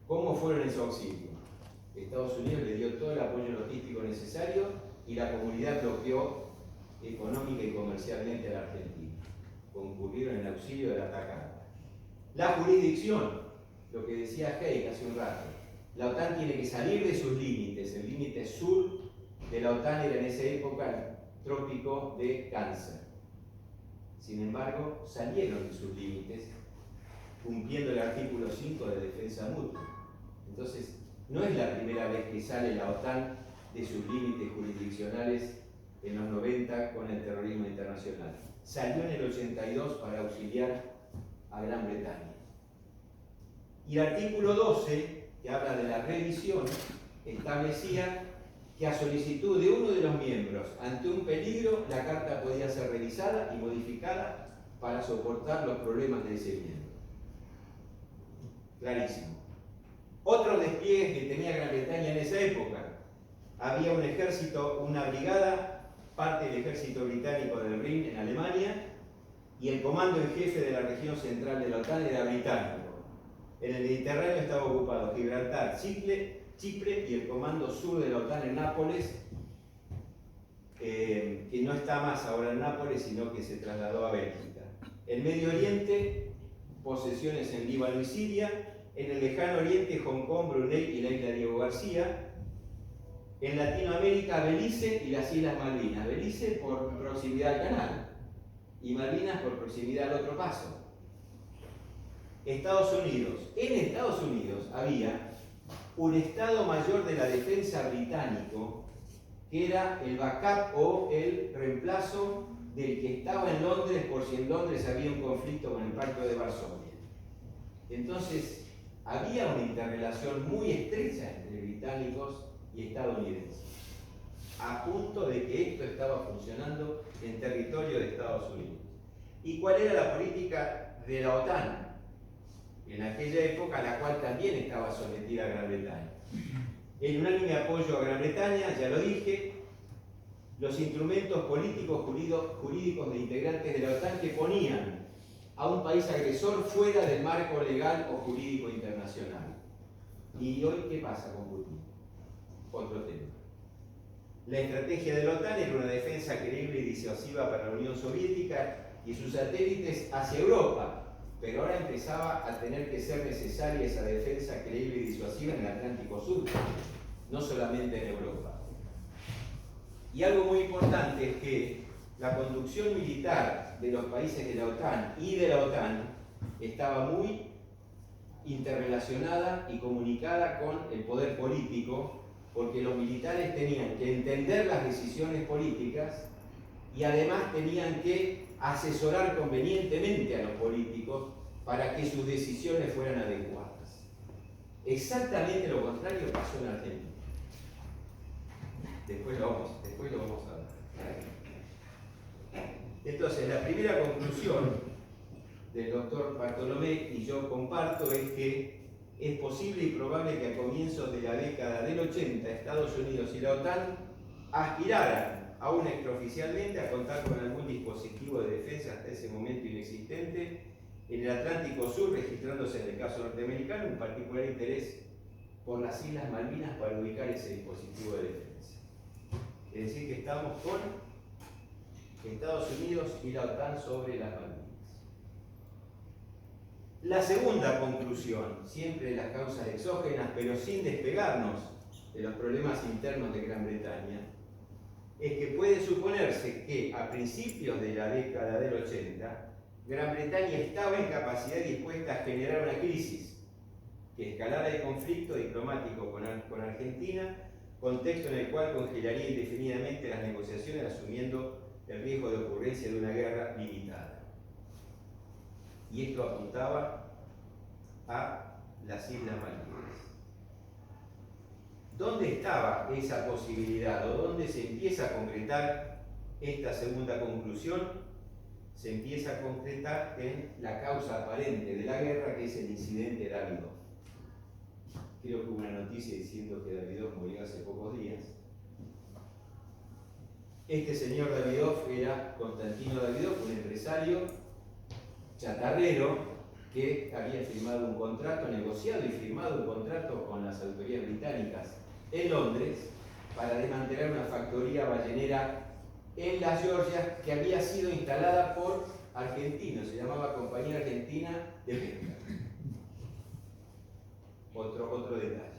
¿Cómo fueron en su auxilio? Estados Unidos le dio todo el apoyo logístico necesario y la comunidad bloqueó económica y comercialmente a la Argentina. Concurrieron en auxilio de la atacada. La jurisdicción, lo que decía Haig hace un rato, la OTAN tiene que salir de sus límites. El límite sur de la OTAN era en esa época el trópico de Cáncer. Sin embargo, salieron de sus límites cumpliendo el artículo 5 de defensa mutua. Entonces, no es la primera vez que sale la OTAN de sus límites jurisdiccionales en los 90 con el terrorismo internacional. Salió en el 82 para auxiliar a Gran Bretaña. Y el artículo 12, que habla de la revisión, establecía que a solicitud de uno de los miembros ante un peligro, la carta podía ser revisada y modificada para soportar los problemas de ese miembro. Clarísimo. Otros despliegues que tenía Gran Bretaña en esa época. Había un ejército, una brigada, parte del ejército británico del Rin en Alemania, y el comando en jefe de la región central de la OTAN era británico. En el Mediterráneo estaba ocupado Gibraltar, Chipre y el comando sur de la OTAN en Nápoles, que no está más ahora en Nápoles, sino que se trasladó a Bélgica. En Medio Oriente, posesiones en Líbano y Siria. En el lejano oriente, Hong Kong, Brunei y la isla Diego García. En Latinoamérica, Belice y las Islas Malvinas. Belice por proximidad al canal y Malvinas por proximidad al otro paso. Estados Unidos. En Estados Unidos había un Estado Mayor de la Defensa británico que era el backup o el reemplazo del que estaba en Londres por si en Londres había un conflicto con el Pacto de Varsovia. Entonces, había una interrelación muy estrecha entre británicos y estadounidenses, a punto de que esto estaba funcionando en territorio de Estados Unidos. ¿Y cuál era la política de la OTAN en aquella época, a la cual también estaba sometida a Gran Bretaña? El unánime apoyo a Gran Bretaña, ya lo dije, los instrumentos políticos jurídicos de integrantes de la OTAN que ponían a un país agresor fuera del marco legal o jurídico internacional. ¿Y hoy qué pasa con Putin? Otro tema. La estrategia de la OTAN era una defensa creíble y disuasiva para la Unión Soviética y sus satélites hacia Europa, pero ahora empezaba a tener que ser necesaria esa defensa creíble y disuasiva en el Atlántico Sur, no solamente en Europa. Y algo muy importante es que la conducción militar de los países de la OTAN y de la OTAN estaba muy interrelacionada y comunicada con el poder político, porque los militares tenían que entender las decisiones políticas y además tenían que asesorar convenientemente a los políticos para que sus decisiones fueran adecuadas. Exactamente lo contrario pasó en Argentina. Después lo vamos a ver. Entonces, la primera conclusión del doctor Bartolomé, y yo comparto, es que es posible y probable que a comienzos de la década del 80 Estados Unidos y la OTAN aspiraran, aún extraoficialmente, a contar con algún dispositivo de defensa hasta ese momento inexistente en el Atlántico Sur, registrándose en el caso norteamericano un particular interés por las Islas Malvinas para ubicar ese dispositivo de defensa. Es decir, que estamos con Estados Unidos y la OTAN sobre las Malvinas. La segunda conclusión, siempre de las causas exógenas, pero sin despegarnos de los problemas internos de Gran Bretaña, es que puede suponerse que a principios de la década del 80, Gran Bretaña estaba en capacidad y dispuesta a generar una crisis que escalara el conflicto diplomático con Argentina, contexto en el cual congelaría indefinidamente las negociaciones asumiendo el riesgo de ocurrencia de una guerra limitada. Y esto apuntaba a las Islas Malvinas. ¿Dónde estaba esa posibilidad o dónde se empieza a concretar esta segunda conclusión se empieza a concretar en la causa aparente de la guerra, que es el incidente Davidov. Creo que hubo una noticia diciendo que Davidov murió hace pocos días. Este señor Davidov era Constantino Davidov, un empresario chatarrero que había firmado un contrato, negociado y firmado un contrato con las autoridades británicas en Londres para desmantelar una factoría ballenera en las Georgias que había sido instalada por argentinos, se llamaba Compañía Argentina de Pesca. Otro detalle.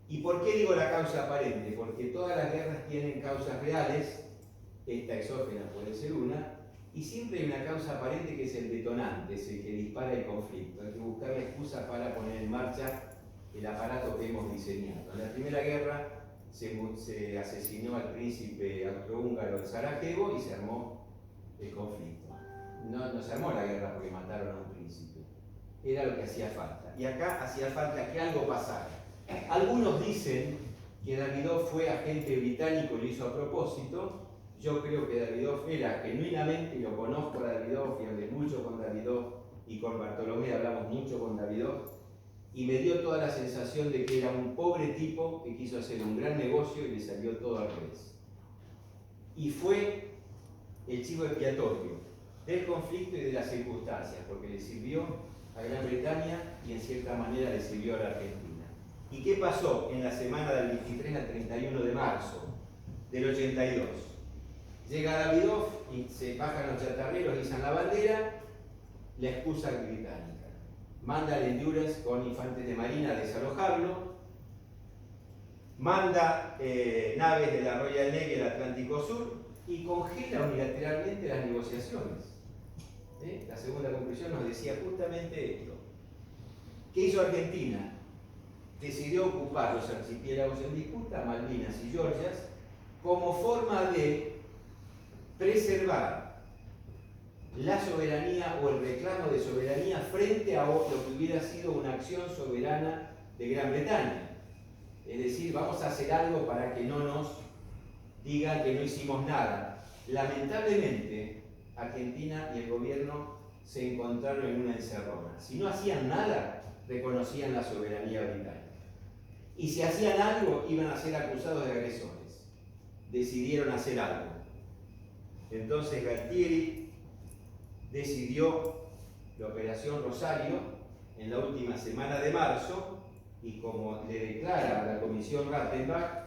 ¿Y por qué digo la causa aparente? Porque todas las guerras tienen causas reales, esta exógena puede ser una, y siempre hay una causa aparente que es el detonante, es el que dispara el conflicto. Hay que buscar la excusa para poner en marcha el aparato que hemos diseñado. En la Primera Guerra se asesinó al príncipe austrohúngaro de Sarajevo y se armó el conflicto. No se armó la guerra porque mataron a un príncipe. Era lo que hacía falta. Y acá hacía falta que algo pasara. Algunos dicen que Davidov fue agente británico y lo hizo a propósito. Yo creo que Davidov era genuinamente, lo conozco a Davidov y hablé mucho con Davidov y con Bartolomé hablamos mucho con Davidov, y me dio toda la sensación de que era un pobre tipo que quiso hacer un gran negocio y le salió todo al revés. Y fue el chivo expiatorio del conflicto y de las circunstancias, porque le sirvió a Gran Bretaña y en cierta manera le sirvió a la Argentina. ¿Y qué pasó en la semana del 23 al 31 de marzo del 82? Llega Davidov y se bajan los chatarreros, izan la bandera, la excusa británica. Manda al Endurance con infantes de marina a desalojarlo, manda naves de la Royal Navy al Atlántico Sur y congela unilateralmente las negociaciones. La segunda conclusión nos decía justamente esto. ¿Qué hizo Argentina? Decidió ocupar los archipiélagos en disputa, Malvinas y Georgias, como forma de preservar la soberanía o el reclamo de soberanía frente a lo que hubiera sido una acción soberana de Gran Bretaña. Es decir, vamos a hacer algo para que no nos digan que no hicimos nada. Lamentablemente, Argentina y el gobierno se encontraron en una encerrona. Si no hacían nada, reconocían la soberanía británica. Y si hacían algo, iban a ser acusados de agresores. Decidieron hacer algo. Entonces Galtieri decidió la Operación Rosario en la última semana de marzo, y como le declara a la Comisión Rattenbach,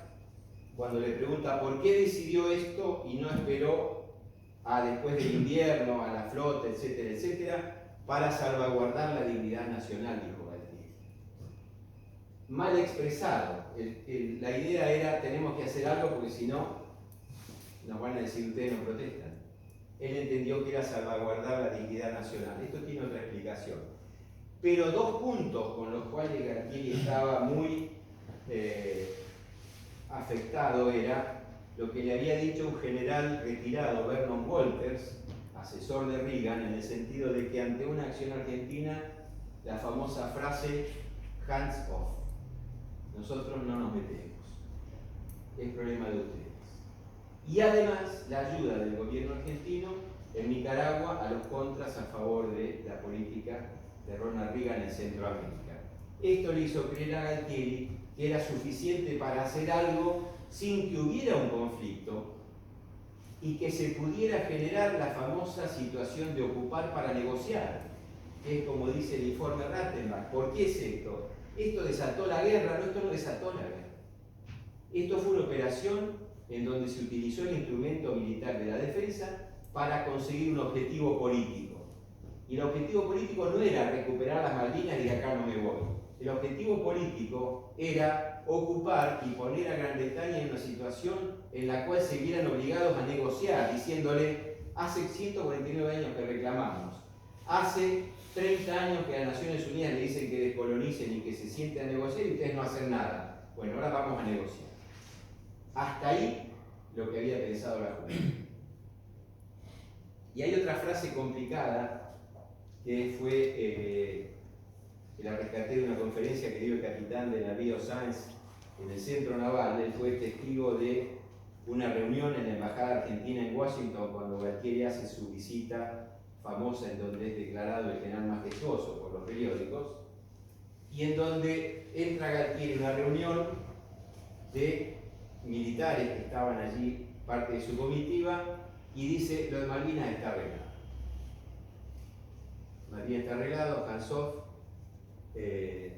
cuando le pregunta por qué decidió esto y no esperó a después del invierno, a la flota, etcétera, etcétera, para salvaguardar la dignidad nacional, dijo Galtieri. Mal expresado. La idea era, tenemos que hacer algo porque si no, nos van a decir ustedes no protestan. Él entendió que era salvaguardar la dignidad nacional. Esto tiene otra explicación. Pero dos puntos con los cuales Galtieri estaba muy afectado era lo que le había dicho un general retirado, Vernon Walters, asesor de Reagan, en el sentido de que ante una acción argentina, la famosa frase hands off. Nosotros no nos metemos. Es problema de ustedes. Y además la ayuda del gobierno argentino en Nicaragua a los contras a favor de la política de Ronald Reagan en Centroamérica. Esto le hizo creer a Galtieri que era suficiente para hacer algo sin que hubiera un conflicto y que se pudiera generar la famosa situación de ocupar para negociar, que es como dice el informe Rattenbach. ¿Por qué es esto? ¿Esto desató la guerra? No, esto no desató la guerra. Esto fue una operación en donde se utilizó el instrumento militar de la defensa para conseguir un objetivo político. Y el objetivo político no era recuperar las Malvinas y de acá no me voy. El objetivo político era ocupar y poner a Gran Bretaña en una situación en la cual se vieran obligados a negociar, diciéndole, hace 149 años que reclamamos, hace 30 años que las Naciones Unidas le dicen que descolonicen y que se sienten a negociar y ustedes no hacen nada. Bueno, ahora vamos a negociar. Hasta ahí lo que había pensado la Junta. Y hay otra frase complicada que fue, que la rescaté de una conferencia que dio el capitán de navío Sáenz en el centro naval. Él fue testigo de una reunión en la Embajada Argentina en Washington cuando Galtieri hace su visita famosa en donde es declarado el general majestuoso por los periódicos, y en donde entra Galtieri en una reunión de militares que estaban allí, parte de su comitiva, y dice: lo de Malvinas está arreglado. Malvinas está arreglado, hands-off,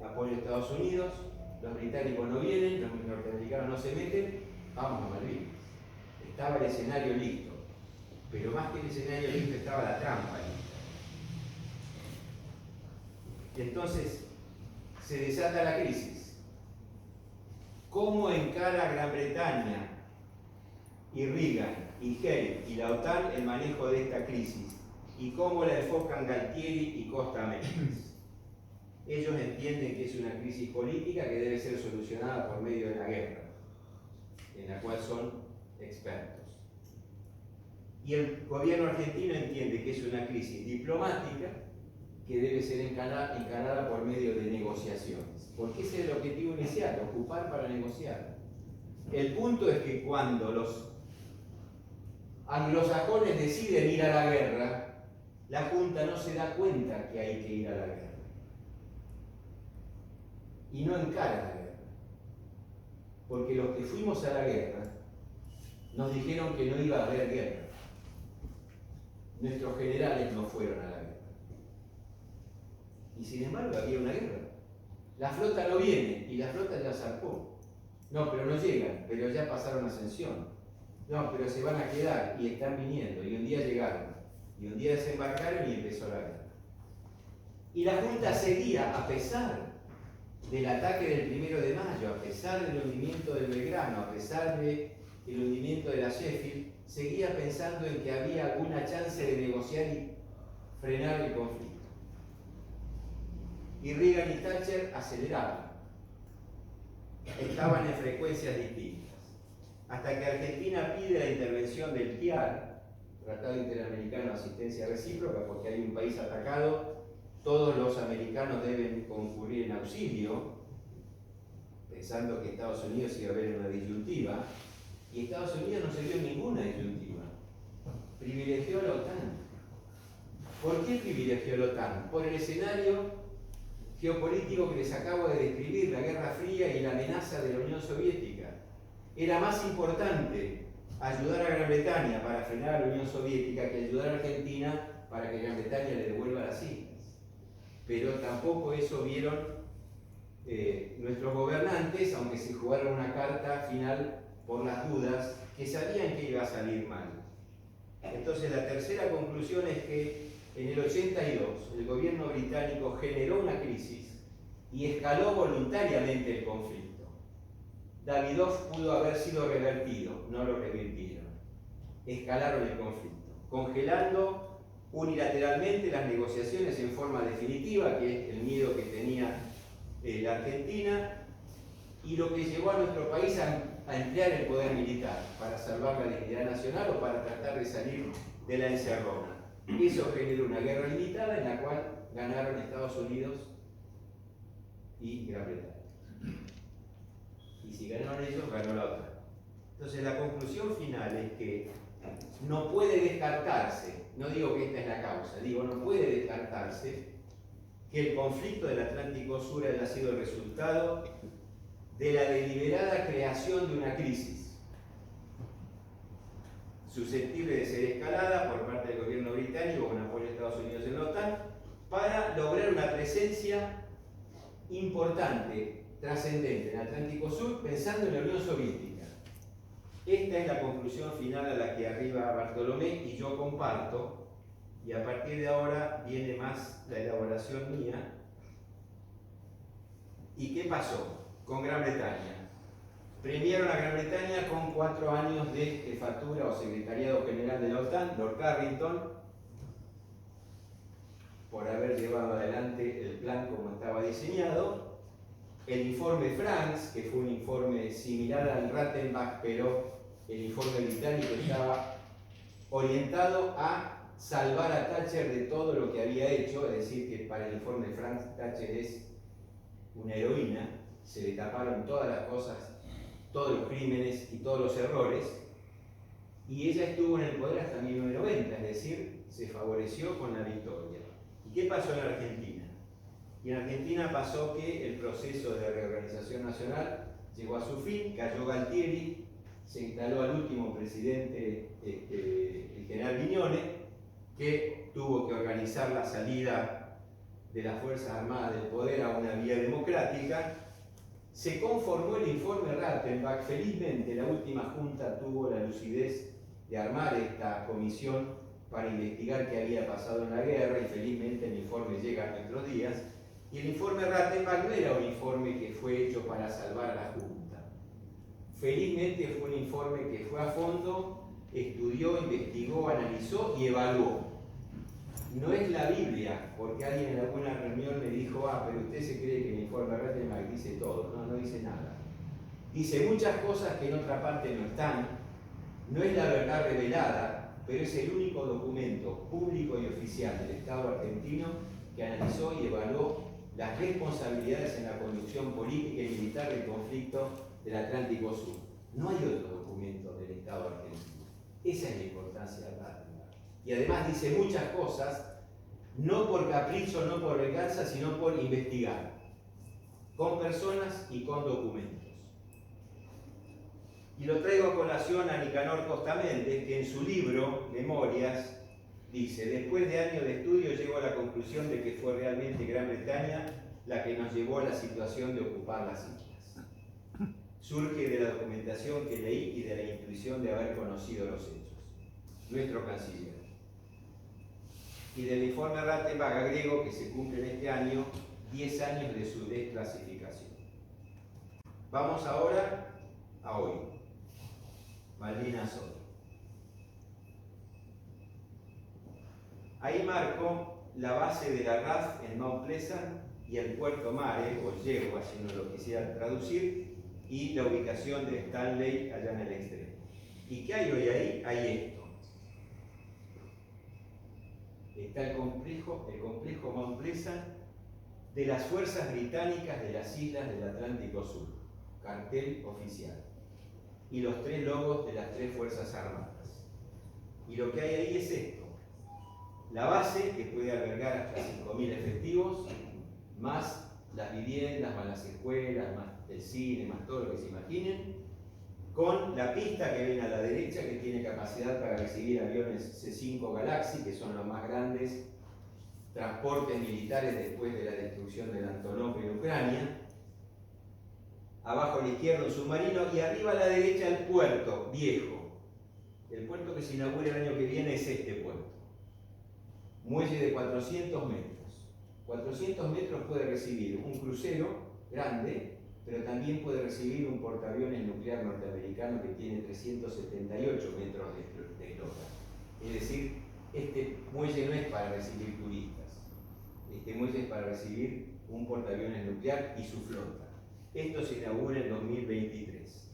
apoyo a Estados Unidos, los británicos no vienen, los norteamericanos no se meten, vamos a Malvinas. Estaba el escenario listo, pero más que el escenario listo estaba la trampa lista. Y entonces se desata la crisis. ¿Cómo encara Gran Bretaña y Reagan y Hay y la OTAN el manejo de esta crisis? ¿Y cómo la enfocan Galtieri y Costa Méndez? Ellos entienden que es una crisis política que debe ser solucionada por medio de la guerra, en la cual son expertos. Y el gobierno argentino entiende que es una crisis diplomática que debe ser encarada por medio de negociaciones. Porque ese es el objetivo inicial, ocupar para negociar. El punto es que cuando los anglosajones deciden ir a la guerra, la Junta no se da cuenta que hay que ir a la guerra. Y no encara la guerra. Porque los que fuimos a la guerra nos dijeron que no iba a haber guerra. Nuestros generales no fueron a la guerra. Y sin embargo había una guerra. La flota no viene y la flota ya zarpó. No, pero no llegan, pero ya pasaron Ascensión. No, pero se van a quedar y están viniendo. Y un día llegaron. Y un día desembarcaron y empezó la guerra. Y la Junta seguía, a pesar del ataque del 1 de mayo, a pesar del hundimiento del Belgrano, a pesar del hundimiento de la Sheffield, seguía pensando en que había alguna chance de negociar y frenar el conflicto. Y Reagan y Thatcher aceleraban. Estaban en frecuencias distintas. Hasta que Argentina pide la intervención del TIAR, Tratado Interamericano de Asistencia Recíproca, porque hay un país atacado, todos los americanos deben concurrir en auxilio, pensando que Estados Unidos iba a haber una disyuntiva, y Estados Unidos no se vio ninguna disyuntiva. Privilegió a la OTAN. ¿Por qué privilegió a la OTAN? Por el escenario geopolítico que les acabo de describir, la Guerra Fría y la amenaza de la Unión Soviética. Era más importante ayudar a Gran Bretaña para frenar a la Unión Soviética que ayudar a Argentina para que Gran Bretaña le devuelva las islas. Pero tampoco eso vieron nuestros gobernantes, aunque se jugaron una carta final por las dudas, que sabían que iba a salir mal. Entonces la tercera conclusión es que en el 82 el gobierno británico generó una crisis y escaló voluntariamente el conflicto. Davidoff pudo haber sido revertido, no lo revirtieron. Escalaron el conflicto, congelando unilateralmente las negociaciones en forma definitiva, que es el miedo que tenía la Argentina, y lo que llevó a nuestro país a emplear el poder militar para salvar la dignidad nacional o para tratar de salir de la encerrona. Eso generó una guerra limitada en la cual ganaron Estados Unidos y Gran Bretaña. Y si ganaron ellos, ganó la OTAN. Entonces la conclusión final es que no puede descartarse, no digo que esta es la causa, digo no puede descartarse que el conflicto del Atlántico Sur haya sido el resultado de la deliberada creación de una crisis susceptible de ser escalada por parte del gobierno británico con apoyo de Estados Unidos en la OTAN para lograr una presencia importante, trascendente en el Atlántico Sur, pensando en la Unión Soviética. Esta es la conclusión final a la que arriba Bartolomé y yo comparto, y a partir de ahora viene más la elaboración mía. ¿Y qué pasó con Gran Bretaña? Premiaron a Gran Bretaña con 4 años de jefatura o secretariado general de la OTAN, Lord Carrington, por haber llevado adelante el plan como estaba diseñado. El informe Franks, que fue un informe similar al Rattenbach, pero el informe británico estaba orientado a salvar a Thatcher de todo lo que había hecho, es decir, que para el informe Franks Thatcher es una heroína, se le taparon todas las cosas, todos los crímenes y todos los errores, y ella estuvo en el poder hasta 1990, es decir, se favoreció con la victoria. ¿Y qué pasó en Argentina? Y en Argentina pasó que el proceso de reorganización nacional llegó a su fin, cayó Galtieri, se instaló al último presidente, el general Viñone, que tuvo que organizar la salida de las Fuerzas Armadas del poder a una vía democrática. Se conformó el informe Rattenbach. Felizmente la última junta tuvo la lucidez de armar esta comisión para investigar qué había pasado en la guerra, y felizmente el informe llega a nuestros días. Y el informe Rattenbach no era un informe que fue hecho para salvar a la junta. Felizmente fue un informe que fue a fondo, estudió, investigó, analizó y evaluó. No es la Biblia, porque alguien en alguna reunión me dijo, pero usted se cree que el informe Rattenbach dice todo. No, no dice nada. Dice muchas cosas que en otra parte no están. No es la verdad revelada, pero es el único documento público y oficial del Estado argentino que analizó y evaluó las responsabilidades en la conducción política y militar del conflicto del Atlántico Sur. No hay otro documento del Estado argentino. Esa es la importancia de Rattenbach. Y además dice muchas cosas, no por capricho, no por venganza, sino por investigar, con personas y con documentos. Y lo traigo a colación a Nicanor Costamente, que en su libro, Memorias, dice: después de años de estudio llego a la conclusión de que fue realmente Gran Bretaña la que nos llevó a la situación de ocupar las islas. Surge de la documentación que leí y de la intuición de haber conocido los hechos. Nuestro canciller. Y del informe Rattenbach agrego que se cumplen este año 10 años de su desclasificación. Vamos ahora a hoy. Malvinas hoy. Ahí marco la base de la RAF en Mount Pleasant y el puerto Mare, o Yegua, si uno lo quisiera traducir, y la ubicación de Stanley allá en el extremo. ¿Y qué hay hoy ahí? Hay esto. Está el complejo Mount Pleasant de las fuerzas británicas de las islas del Atlántico Sur, cartel oficial, y los 3 logos de las 3 fuerzas armadas. Y lo que hay ahí es esto: la base, que puede albergar hasta 5.000 efectivos, más las viviendas, más las escuelas, más el cine, más todo lo que se imaginen, con la pista que ven a la derecha, que tiene capacidad para recibir aviones C-5 Galaxy, que son los más grandes transportes militares después de la destrucción del Antonov en Ucrania. Abajo a la izquierda un submarino, y arriba a la derecha el puerto viejo. El puerto que se inaugura el año que viene es este puerto. Muelle de 400 metros. 400 metros puede recibir un crucero grande, pero también puede recibir un portaaviones nuclear norteamericano que tiene 378 metros de eslora. Es decir, este muelle no es para recibir turistas. Este muelle es para recibir un portaaviones nuclear y su flota. Esto se inaugura en 2023.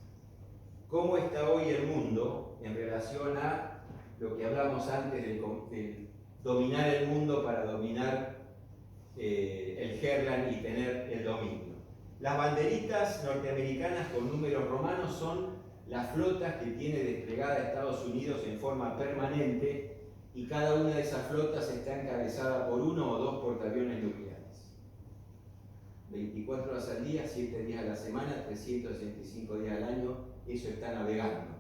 ¿Cómo está hoy el mundo en relación a lo que hablamos antes de dominar el mundo para dominar el Herland y tener el dominio? Las banderitas norteamericanas con números romanos son las flotas que tiene desplegada Estados Unidos en forma permanente, y cada una de esas flotas está encabezada por 1 o 2 portaaviones nucleares. 24 horas al día, 7 días a la semana, 365 días al año, eso está navegando.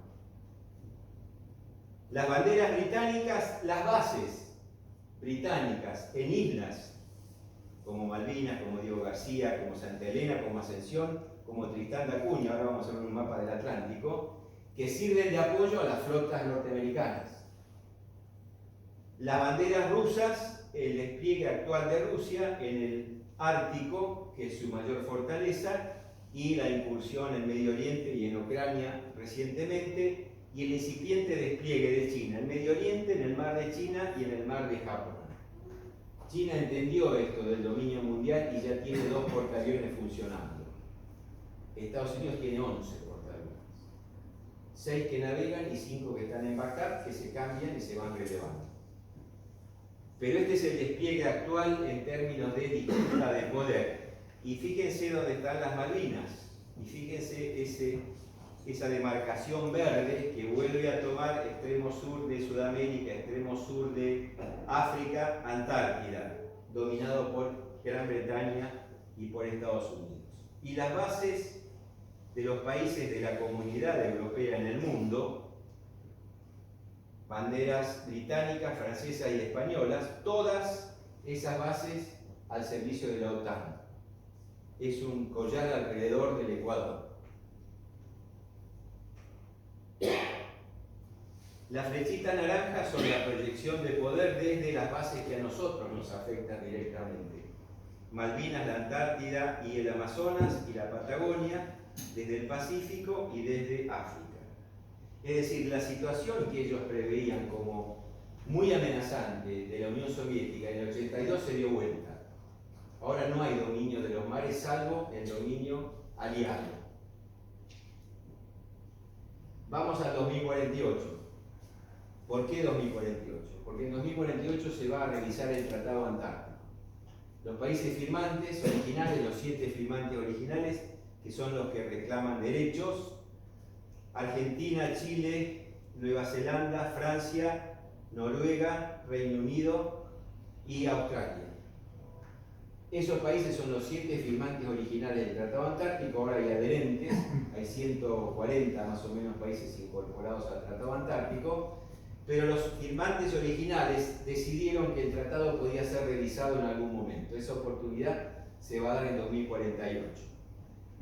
Las banderas británicas, las bases británicas en islas como Malvinas, como Diego García, como Santa Elena, como Ascensión, como Tristán da Cunha, ahora vamos a ver un mapa del Atlántico, que sirven de apoyo a las flotas norteamericanas. Las banderas rusas, el despliegue actual de Rusia en el Ártico, que es su mayor fortaleza, y la incursión en Medio Oriente y en Ucrania recientemente, y el incipiente despliegue de China en Medio Oriente, en el mar de China y en el mar de Japón. China entendió esto del dominio mundial y ya tiene 2 portaaviones funcionando. Estados Unidos tiene 11 portaaviones. 6 que navegan y 5 que están en backup, que se cambian y se van relevando. Pero este es el despliegue actual en términos de disputa de poder. Y fíjense dónde están las Malvinas. Y fíjense ese esa demarcación verde que vuelve a tomar extremo sur de Sudamérica, extremo sur de África, Antártida, dominado por Gran Bretaña y por Estados Unidos. Y las bases de los países de la Comunidad Europea en el mundo, banderas británicas, francesas y españolas, todas esas bases al servicio de la OTAN. Es un collar alrededor del Ecuador. La flechita naranja son la proyección de poder desde las bases que a nosotros nos afectan directamente. Malvinas, la Antártida y el Amazonas y la Patagonia, desde el Pacífico y desde África. Es decir, la situación que ellos preveían como muy amenazante de la Unión Soviética en el 82 se dio vuelta. Ahora no hay dominio de los mares salvo el dominio aliado. Vamos al 2048. ¿Por qué 2048? Porque en 2048 se va a revisar el Tratado Antártico. Los países firmantes originales, los 7 firmantes originales, que son los que reclaman derechos: Argentina, Chile, Nueva Zelanda, Francia, Noruega, Reino Unido y Australia. Esos países son los 7 firmantes originales del Tratado Antártico. Ahora hay adherentes, hay 140 más o menos países incorporados al Tratado Antártico, pero los firmantes originales decidieron que el tratado podía ser revisado en algún momento. Esa oportunidad se va a dar en 2048.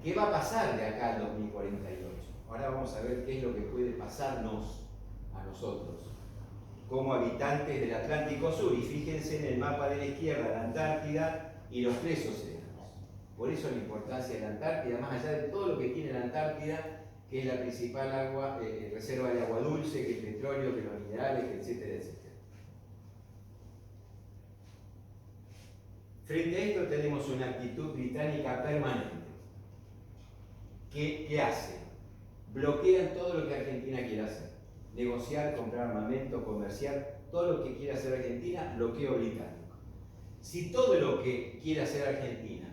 ¿Qué va a pasar de acá al 2048? Ahora vamos a ver qué es lo que puede pasarnos a nosotros como habitantes del Atlántico Sur. Y fíjense en el mapa de la izquierda, la Antártida y los 3 océanos. Por eso la importancia de la Antártida, más allá de todo lo que tiene la Antártida, que es la principal reserva de agua dulce, que el petróleo, que los minerales, etcétera, etcétera. Frente a esto tenemos una actitud británica permanente. ¿Qué hace? Bloquean todo lo que Argentina quiera hacer. Negociar, comprar armamento, comerciar, todo lo que quiera hacer Argentina, bloqueo británico. Si todo lo que quiere hacer Argentina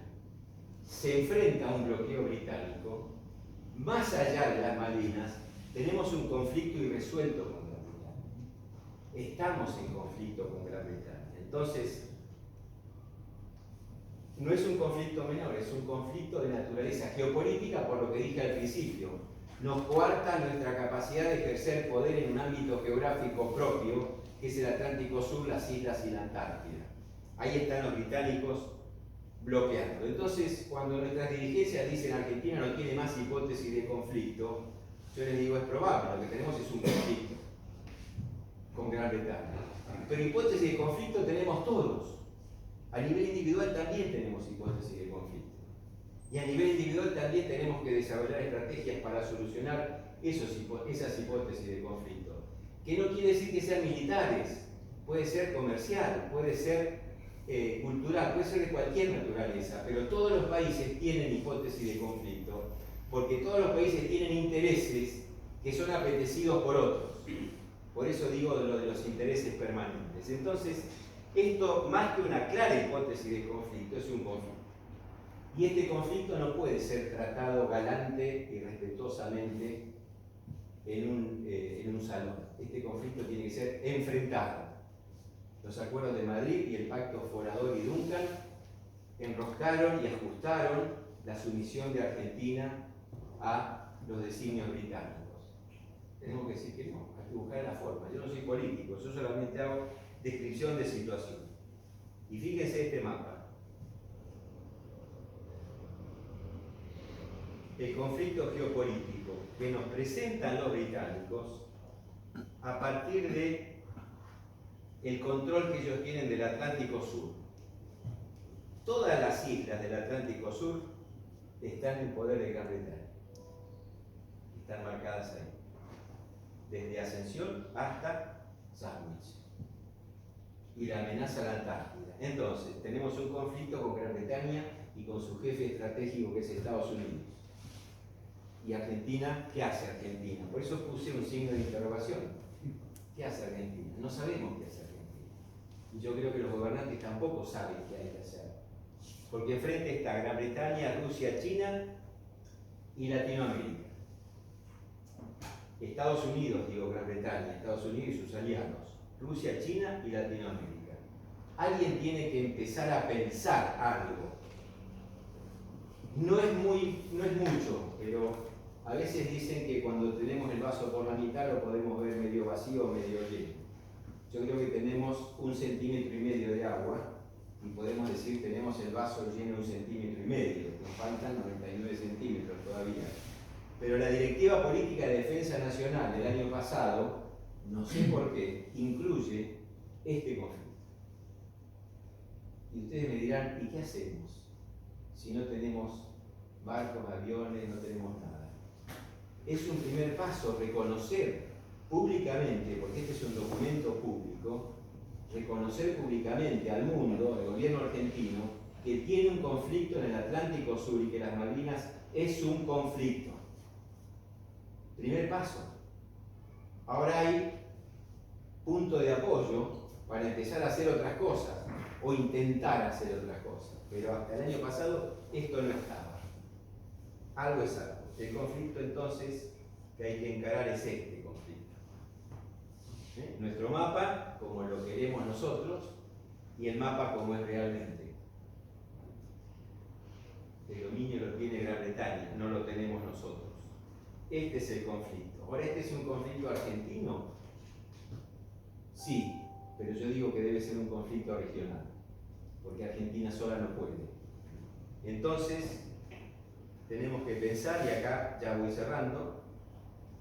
se enfrenta a un bloqueo británico, más allá de las Malvinas, tenemos un conflicto irresuelto con Gran Bretaña. Estamos en conflicto con Gran Bretaña. Entonces, no es un conflicto menor, es un conflicto de naturaleza geopolítica, por lo que dije al principio. Nos coarta nuestra capacidad de ejercer poder en un ámbito geográfico propio, que es el Atlántico Sur, las islas y la Antártida. Ahí están los británicos bloqueando. Entonces, cuando nuestras dirigencias dicen Argentina no tiene más hipótesis de conflicto, yo les digo es probable, lo que tenemos es un conflicto con Gran Bretaña. Pero hipótesis de conflicto tenemos todos. A nivel individual también tenemos hipótesis de conflicto. Y a nivel individual también tenemos que desarrollar estrategias para solucionar esas hipótesis de conflicto. Que no quiere decir que sean militares, puede ser comercial, puede ser cultural, puede ser de cualquier naturaleza, pero todos los países tienen hipótesis de conflicto, porque todos los países tienen intereses que son apetecidos por otros. Por eso digo lo de los intereses permanentes. Entonces, esto, más que una clara hipótesis de conflicto, es un conflicto. Y este conflicto no puede ser tratado galante y respetuosamente en un salón. Este conflicto tiene que ser enfrentado. Los acuerdos de Madrid y el pacto Forador y Duncan enroscaron y ajustaron la sumisión de Argentina a los designios británicos. Tenemos que decir que no, hay que buscar la forma. Yo no soy político, yo solamente hago descripción de situación. Y fíjense este mapa. El conflicto geopolítico que nos presentan los británicos a partir de el control que ellos tienen del Atlántico Sur. Todas las islas del Atlántico Sur están en poder de Gran Bretaña. Están marcadas ahí. Desde Ascensión hasta Sandwich. Y la amenaza a la Antártida. Entonces, tenemos un conflicto con Gran Bretaña y con su jefe estratégico que es Estados Unidos. ¿Y Argentina? ¿Qué hace Argentina? Por eso puse un signo de interrogación. ¿Qué hace Argentina? No sabemos qué hace Argentina. Y yo creo que los gobernantes tampoco saben qué hay que hacer. Porque enfrente está Gran Bretaña, Rusia, China y Latinoamérica. Estados Unidos, digo Gran Bretaña, Estados Unidos y sus aliados, Rusia, China y Latinoamérica. Alguien tiene que empezar a pensar algo. No es mucho, pero a veces dicen que cuando tenemos el vaso por la mitad lo podemos ver medio vacío o medio lleno. Yo creo que tenemos 1,5 centímetros de agua y podemos decir tenemos el vaso lleno 1,5 centímetros, nos faltan 99 centímetros todavía. Pero la Directiva Política de Defensa Nacional del año pasado, no sé por qué, incluye este conflicto. Y ustedes me dirán, ¿y qué hacemos si no tenemos barcos, aviones, no tenemos nada? Es un primer paso reconocer públicamente, porque este es un documento público, reconocer públicamente al mundo, al gobierno argentino, que tiene un conflicto en el Atlántico Sur y que las Malvinas es un conflicto. Primer paso. Ahora hay punto de apoyo para empezar a hacer otras cosas o intentar hacer otras cosas. Pero hasta el año pasado esto no estaba. Algo es algo. El conflicto entonces que hay que encarar es este conflicto. Nuestro mapa como lo queremos nosotros y el mapa como es realmente. El dominio lo tiene Gran Bretaña, no lo tenemos nosotros. Este es el conflicto. Ahora, ¿este es un conflicto argentino? Sí, pero yo digo que debe ser un conflicto regional, porque Argentina sola no puede. Entonces, tenemos que pensar, y acá ya voy cerrando,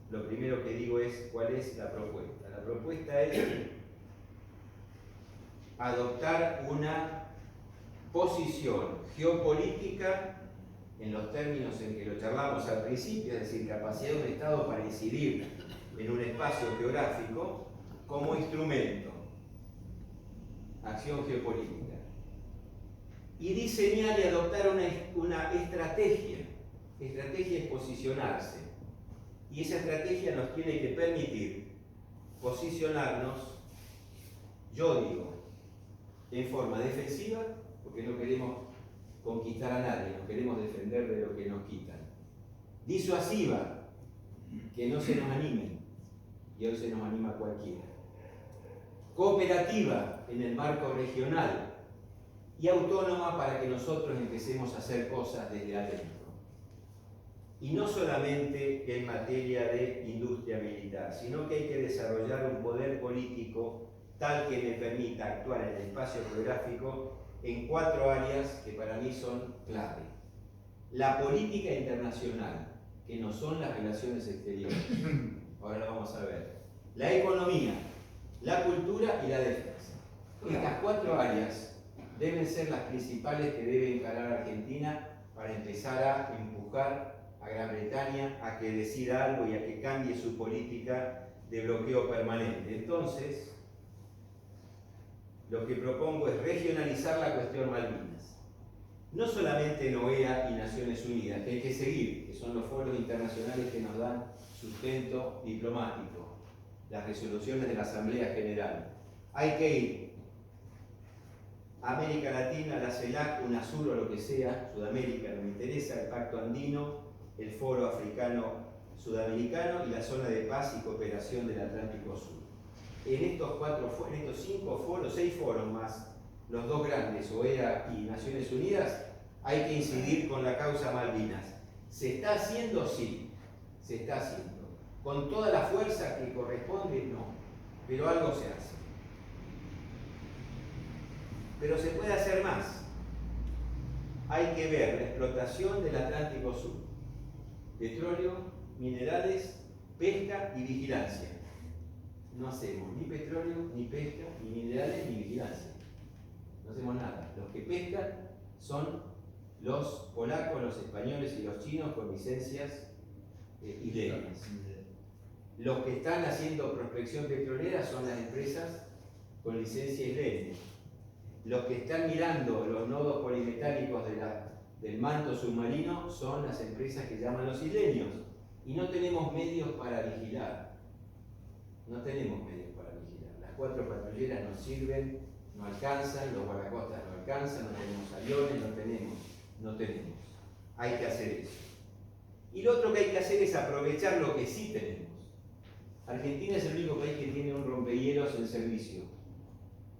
lo primero que digo es cuál es la propuesta. La propuesta es adoptar una posición geopolítica en los términos en que lo charlamos al principio, es decir, capacidad de un Estado para incidir en un espacio geográfico como instrumento, acción geopolítica, y diseñar y adoptar una estrategia. Estrategia es posicionarse, y esa estrategia nos tiene que permitir posicionarnos, yo digo, en forma defensiva, porque no queremos conquistar a nadie, nos queremos defender de lo que nos quitan. Disuasiva, que no se nos animen, y hoy se nos anima cualquiera. Cooperativa en el marco regional y autónoma para que nosotros empecemos a hacer cosas desde adentro. Y no solamente en materia de industria militar, sino que hay que desarrollar un poder político tal que me permita actuar en el espacio geográfico en 4 áreas que para mí son clave. La política internacional, que no son las relaciones exteriores, ahora lo vamos a ver. La economía, la cultura y la defensa. Estas 4 áreas deben ser las principales que debe encarar Argentina para empezar a empujar a Gran Bretaña a que decida algo y a que cambie su política de bloqueo permanente. Entonces, lo que propongo es regionalizar la cuestión Malvinas. No solamente en OEA y Naciones Unidas, que hay que seguir, que son los foros internacionales que nos dan sustento diplomático, las resoluciones de la Asamblea General. Hay que ir a América Latina, la CELAC, UNASUR o lo que sea, Sudamérica no me interesa, el Pacto Andino, el Foro Africano Sudamericano y la Zona de Paz y Cooperación del Atlántico Sur. En estos 5 foros, 6 foros más los 2 grandes, OEA y Naciones Unidas, hay que incidir con la causa Malvinas. ¿Se está haciendo? Sí, se está haciendo. ¿Con toda la fuerza que corresponde? No, pero algo se hace. Pero se puede hacer más. Hay que ver la explotación del Atlántico Sur. Petróleo, minerales, pesca y vigilancia. No hacemos ni petróleo, ni pesca, ni minerales, ni vigilancia. No hacemos nada. Los que pescan son los polacos, los españoles y los chinos con licencias isleñas. Los que están haciendo prospección petrolera son las empresas con licencia isleña. Los que están mirando los nodos polimetálicos del manto submarino son las empresas que llaman los isleños. Y no tenemos medios para vigilar. No tenemos medios para vigilar. Las 4 patrulleras no sirven, no alcanzan, los guardacostas no alcanzan, no tenemos aviones, no tenemos. Hay que hacer eso. Y lo otro que hay que hacer es aprovechar lo que sí tenemos. Argentina es el único país que tiene un rompehielos en servicio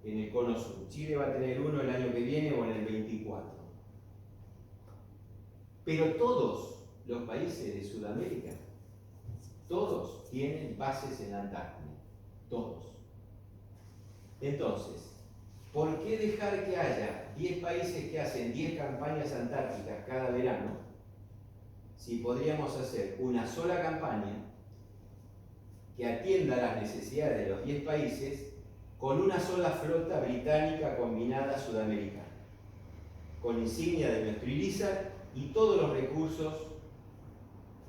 en el cono sur. Chile va a tener uno el año que viene o en el 24. Pero todos los países de Sudamérica, todos tienen bases en la Antártida. Todos. Entonces, ¿por qué dejar que haya 10 países que hacen 10 campañas antárticas cada verano si podríamos hacer una sola campaña que atienda las necesidades de los 10 países con una sola flota británica combinada sudamericana, con insignia de nuestro ILISAR y todos los recursos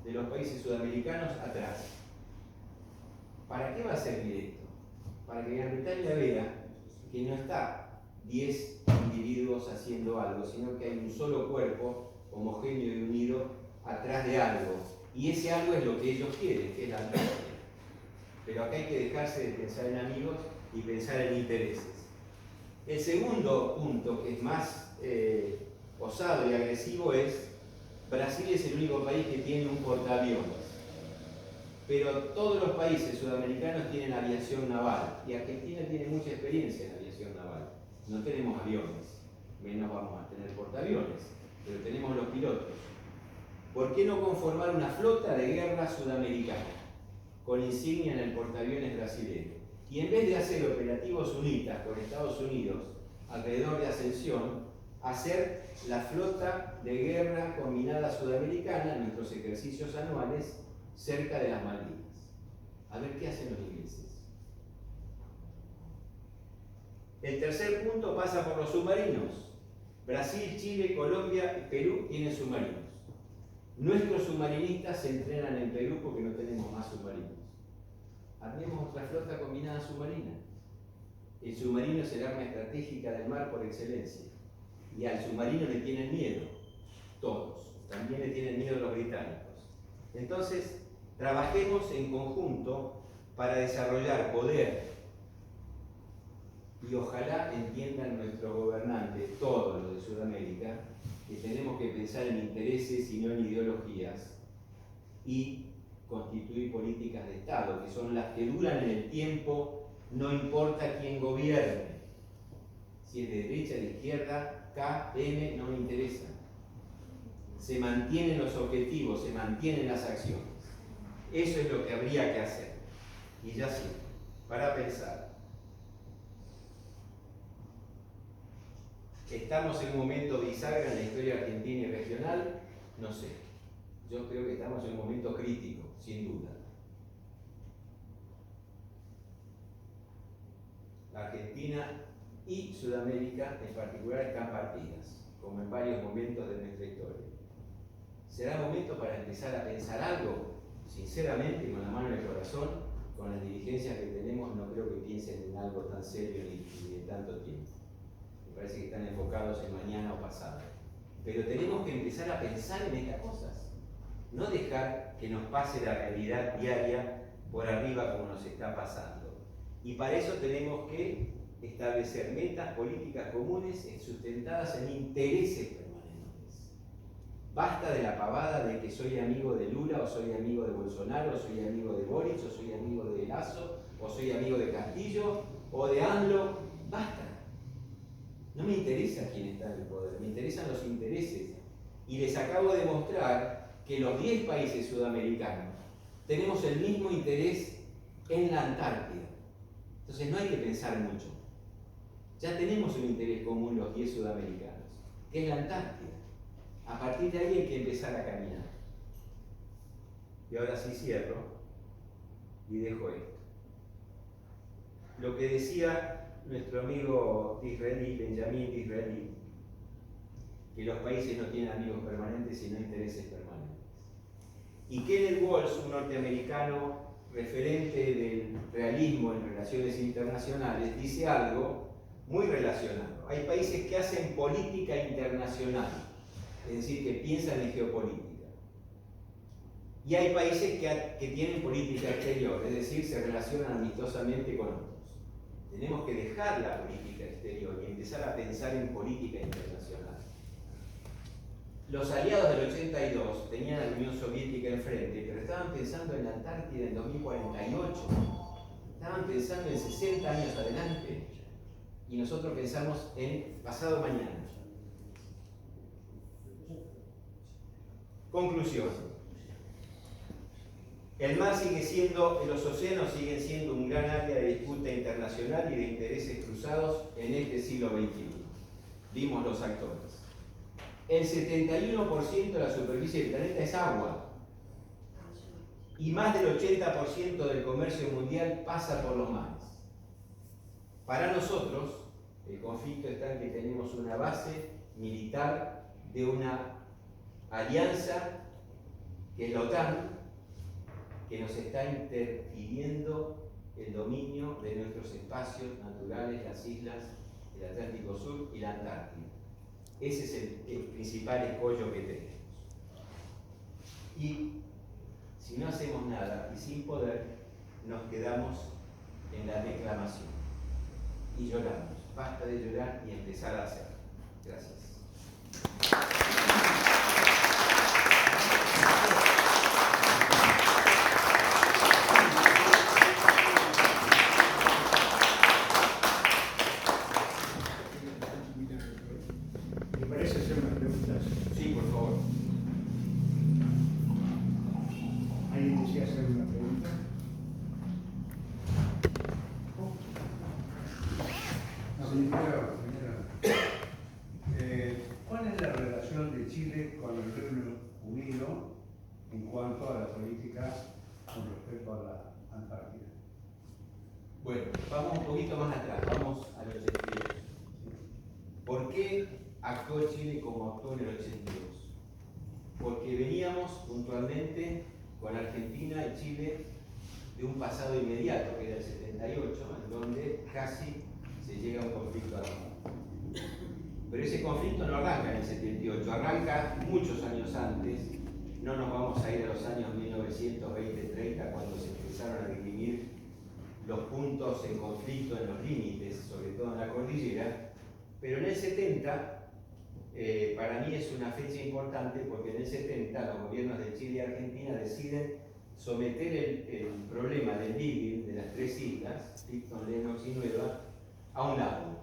de los países sudamericanos atrás? ¿Para qué va a servir esto? Para que Gran Bretaña vea que no está 10 individuos haciendo algo, sino que hay un solo cuerpo homogéneo y unido atrás de algo. Y ese algo es lo que ellos quieren, que es la Antártida. Pero acá hay que dejarse de pensar en amigos y pensar en intereses. El segundo punto, que es más osado y agresivo, es Brasil es el único país que tiene un portaaviones. Pero todos los países sudamericanos tienen aviación naval y Argentina tiene mucha experiencia en aviación naval. No tenemos aviones, menos vamos a tener portaaviones, pero tenemos los pilotos. ¿Por qué no conformar una flota de guerra sudamericana con insignia en el portaaviones brasileño? Y en vez de hacer operativos UNITAS con Estados Unidos alrededor de Asunción, hacer la flota de guerra combinada sudamericana en nuestros ejercicios anuales cerca de las Malvinas. A ver qué hacen los ingleses. El tercer punto pasa por los submarinos. Brasil, Chile, Colombia y Perú tienen submarinos. Nuestros submarinistas se entrenan en Perú porque no tenemos más submarinos. Armemos otra flota combinada submarina. El submarino es el arma estratégica del mar por excelencia. Y al submarino le tienen miedo. Todos. También le tienen miedo los británicos. Entonces, trabajemos en conjunto para desarrollar poder. Y ojalá entiendan nuestros gobernantes, todos los de Sudamérica, que tenemos que pensar en intereses y no en ideologías, y constituir políticas de Estado, que son las que duran en el tiempo, no importa quién gobierne. Si es de derecha, de izquierda, K, M, no me interesa. Se mantienen los objetivos, se mantienen las acciones. Eso es lo que habría que hacer. Y ya sí, para pensar. ¿Estamos en un momento bisagra en la historia argentina y regional? No sé. Yo creo que estamos en un momento crítico, sin duda. La Argentina y Sudamérica en particular están partidas, como en varios momentos de nuestra historia. ¿Será momento para empezar a pensar algo? Sinceramente, con la mano en el corazón, con las dirigencias que tenemos, no creo que piensen en algo tan serio ni de tanto tiempo. Me parece que están enfocados en mañana o pasado. Pero tenemos que empezar a pensar en estas cosas. No dejar que nos pase la realidad diaria por arriba como nos está pasando. Y para eso tenemos que establecer metas políticas comunes sustentadas en intereses permanentes. Basta de la pavada de que soy amigo de Lula, o soy amigo de Bolsonaro, o soy amigo de Boric, o soy amigo de Lasso, o soy amigo de Castillo, o de AMLO. Basta. No me interesa quién está en el poder, me interesan los intereses. Y les acabo de mostrar que los 10 países sudamericanos tenemos el mismo interés en la Antártida. Entonces no hay que pensar mucho. Ya tenemos un interés común los 10 sudamericanos, que es la Antártida. A partir de ahí hay que empezar a caminar. Y ahora sí cierro y dejo esto. Lo que decía nuestro amigo Disraeli, Benjamin Disraeli, que los países no tienen amigos permanentes sino intereses permanentes. Y Kenneth Walsh, un norteamericano referente del realismo en relaciones internacionales, dice algo muy relacionado. Hay países que hacen política internacional, es decir, que piensan en geopolítica. Y hay países que tienen política exterior, es decir, se relacionan amistosamente con otros. Tenemos que dejar la política exterior y empezar a pensar en política internacional. los aliados del 82 tenían a la Unión Soviética enfrente, pero estaban pensando en la Antártida en 2048, estaban pensando en 60 años adelante, y nosotros pensamos en pasado mañana. Conclusión. El mar sigue siendo, los océanos siguen siendo un gran área de disputa internacional y de intereses cruzados en este siglo XXI. Vimos los actores. El 71% de la superficie del planeta es agua. Y más del 80% del comercio mundial pasa por los mares. Para nosotros, el conflicto está en que tenemos una base militar de una alianza, que es la OTAN, que nos está interfiriendo el dominio de nuestros espacios naturales, las islas, el Atlántico Sur y la Antártida. Ese es el principal escollo que tenemos. Y si no hacemos nada y sin poder, nos quedamos en la declamación y lloramos. Basta de llorar y empezar a hacer. Gracias.
¿Me parece hacer unas preguntas?
Sí, por favor.
¿Alguien desea hacer una pregunta?
Señora, ¿cuál es la relación de Chile con el Reino Unido en cuanto a la política con respecto a la Antártida?
Bueno, vamos un poquito más atrás, vamos al 82. ¿Por qué actuó Chile como actuó en el 82? Porque veníamos puntualmente con Argentina y Chile de un pasado inmediato, que era el 78, en donde casi se llega a un conflicto armado. Pero ese conflicto no arranca en el 78, arranca muchos años antes. No nos vamos a ir a los años 1920-30, cuando se empezaron a dirimir los puntos en conflicto en los límites, sobre todo en la cordillera. Pero en el 70, para mí es una fecha importante, porque en el 70 los gobiernos de Chile y Argentina deciden someter el problema del Beagle, de las tres islas, Picton, Lennox y Nueva, a un laudo.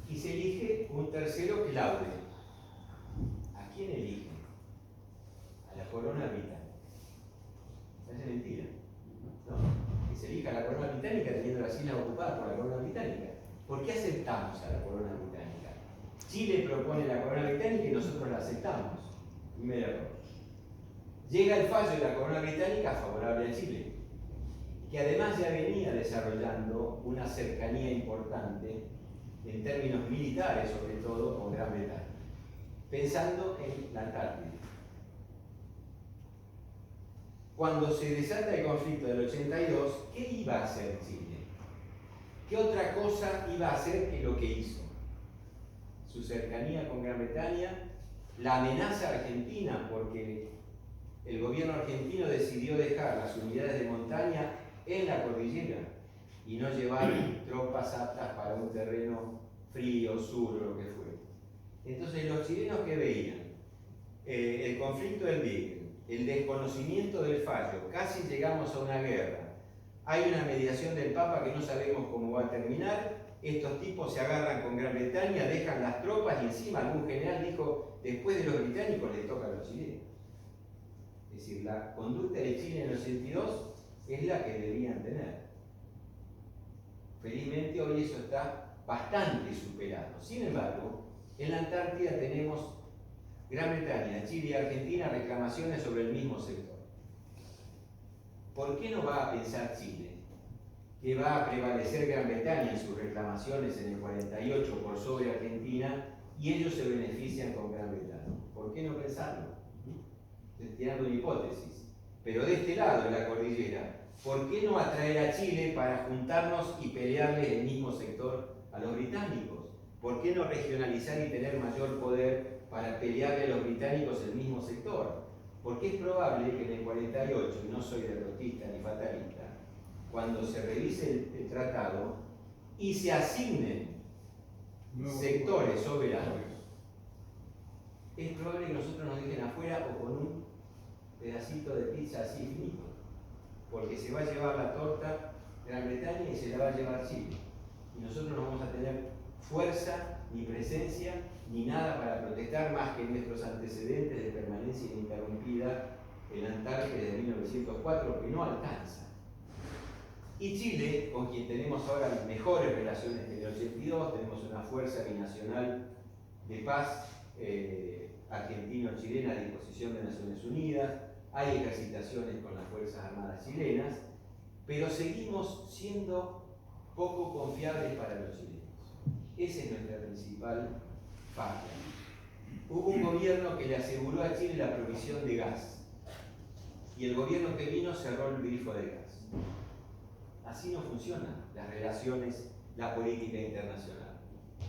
Y se elige un tercero que laude. ¿A quién elige? A la corona británica. Parece mentira, ¿no? Que se elija a la corona británica teniendo las islas ocupadas por la corona británica. ¿Por qué aceptamos a la corona británica? Chile propone la corona británica y nosotros la aceptamos. Primer error. Llega el fallo de la corona británica favorable a Chile, que además ya venía desarrollando una cercanía importante en términos militares, sobre todo con Gran Bretaña, pensando en la Antártida. Cuando se desata el conflicto del 82, ¿qué iba a hacer Chile? ¿Qué otra cosa iba a hacer que lo que hizo? Su cercanía con Gran Bretaña, la amenaza argentina, porque el gobierno argentino decidió dejar las unidades de montaña en la cordillera y no llevar tropas aptas para un terreno frío, sur o lo que fuera. Entonces los chilenos que veían el conflicto del Beagle, el desconocimiento del fallo, casi llegamos a una guerra, hay una mediación del Papa que no sabemos cómo va a terminar, estos tipos se agarran con Gran Bretaña, dejan las tropas y encima algún general dijo, después de los británicos les toca a los chilenos. Es decir, la conducta de Chile en el 82 es la que debían tener. Felizmente hoy eso está bastante superado. Sin embargo, en la Antártida tenemos Gran Bretaña, Chile y Argentina reclamaciones sobre el mismo sector. ¿Por qué no va a pensar Chile que va a prevalecer Gran Bretaña en sus reclamaciones en el 48 por sobre Argentina y ellos se benefician con Gran Bretaña? ¿Por qué no pensarlo? Estoy tirando una hipótesis. Pero de este lado de la cordillera, ¿por qué no atraer a Chile para juntarnos y pelearle el mismo sector a los británicos? ¿Por qué no regionalizar y tener mayor poder para pelearle a los británicos el mismo sector? Porque es probable que en el 48, y no soy derrotista ni fatalista, cuando se revise el tratado y se asignen sectores soberanos, es probable que nosotros nos dejen afuera o con un pedacito de pizza así finito, porque se va a llevar la torta Gran Bretaña y se la va a llevar Chile. Y nosotros no vamos a tener fuerza, ni presencia, ni nada para protestar más que nuestros antecedentes de permanencia ininterrumpida en Antártida desde 1904, que no alcanza. Y Chile, con quien tenemos ahora mejores relaciones que en el 82, tenemos una fuerza binacional de paz argentino-chilena a disposición de Naciones Unidas, hay ejercitaciones con las Fuerzas Armadas chilenas, pero seguimos siendo poco confiables para los chilenos. Esa es nuestra principal falla. Hubo un gobierno que le aseguró a Chile la provisión de gas, y el gobierno que vino cerró el grifo de gas. Así no funcionan las relaciones, la política internacional.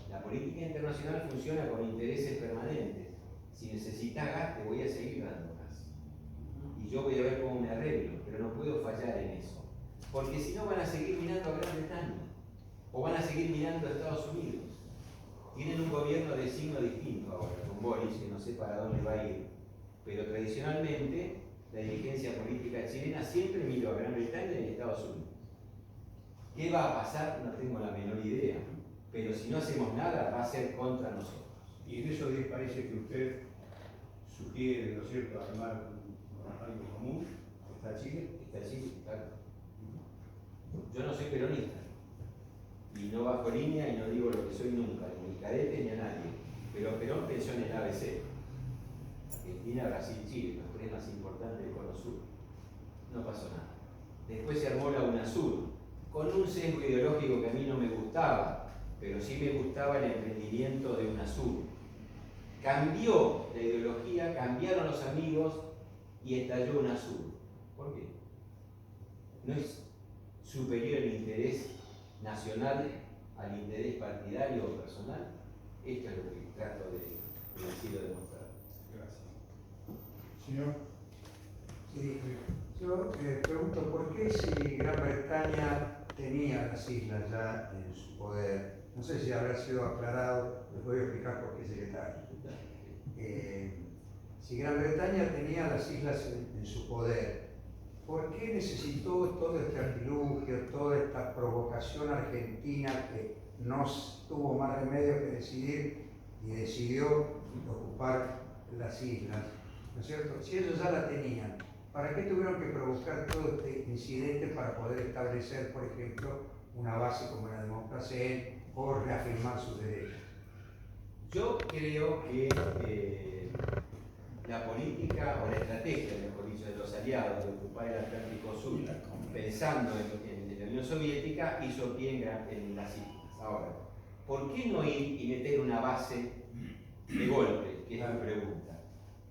La política internacional funciona con intereses permanentes. Si necesitas gas, te voy a seguir dando gas. Y yo voy a ver cómo me arreglo, pero no puedo fallar en eso. Porque si no van a seguir mirando a Gran Bretaña, o van a seguir mirando a Estados Unidos. Tienen un gobierno de signo distinto ahora, con Boris, que no sé para dónde va a ir. Pero tradicionalmente, la dirigencia política chilena siempre miró a Gran Bretaña y a Estados Unidos. ¿Qué va a pasar? No tengo la menor idea. Pero si no hacemos nada, va a ser contra nosotros.
Y en esos 10 países que usted sugiere, ¿no es cierto?, armar algo común, ¿está Chile?
Está Chile, claro. Yo no soy peronista. Y no bajo línea y no digo lo que soy nunca, ni cadete ni a nadie. Pero Perón pensó en el ABC. Argentina, Brasil, Chile, los tres más importantes del Cono Sur. No pasó nada. Después se armó la UNASUR, con un sesgo ideológico que a mí no me gustaba, pero sí me gustaba el emprendimiento de UNASUR. Cambió la ideología, cambiaron los amigos y estalló UNASUR. ¿Por qué? ¿No es superior el interés nacional al interés partidario o personal? Esto es lo que trato de decir o demostrar.
Gracias. Señor.
Sí, yo pregunto, ¿por qué si Gran Bretaña tenía las islas ya en su poder? No sé si habrá sido aclarado, les voy a explicar por qué, secretario. Si Gran Bretaña tenía las islas en su poder, ¿por qué necesitó todo este artilugio, toda esta provocación argentina que no tuvo más remedio que decidir y decidió ocupar las islas? ¿No es cierto? Si ellos ya la tenían, ¿para qué tuvieron que provocar todo este incidente para poder establecer, por ejemplo, una base como la de Montplaisir o reafirmar sus derechos?
Yo creo que la política o la estrategia, mejor dicho, de los aliados de ocupar el Atlántico Sur, pensando en la Unión Soviética, hizo pie en las islas. Ahora, ¿por qué no ir y meter una base de golpe? Que es mi pregunta.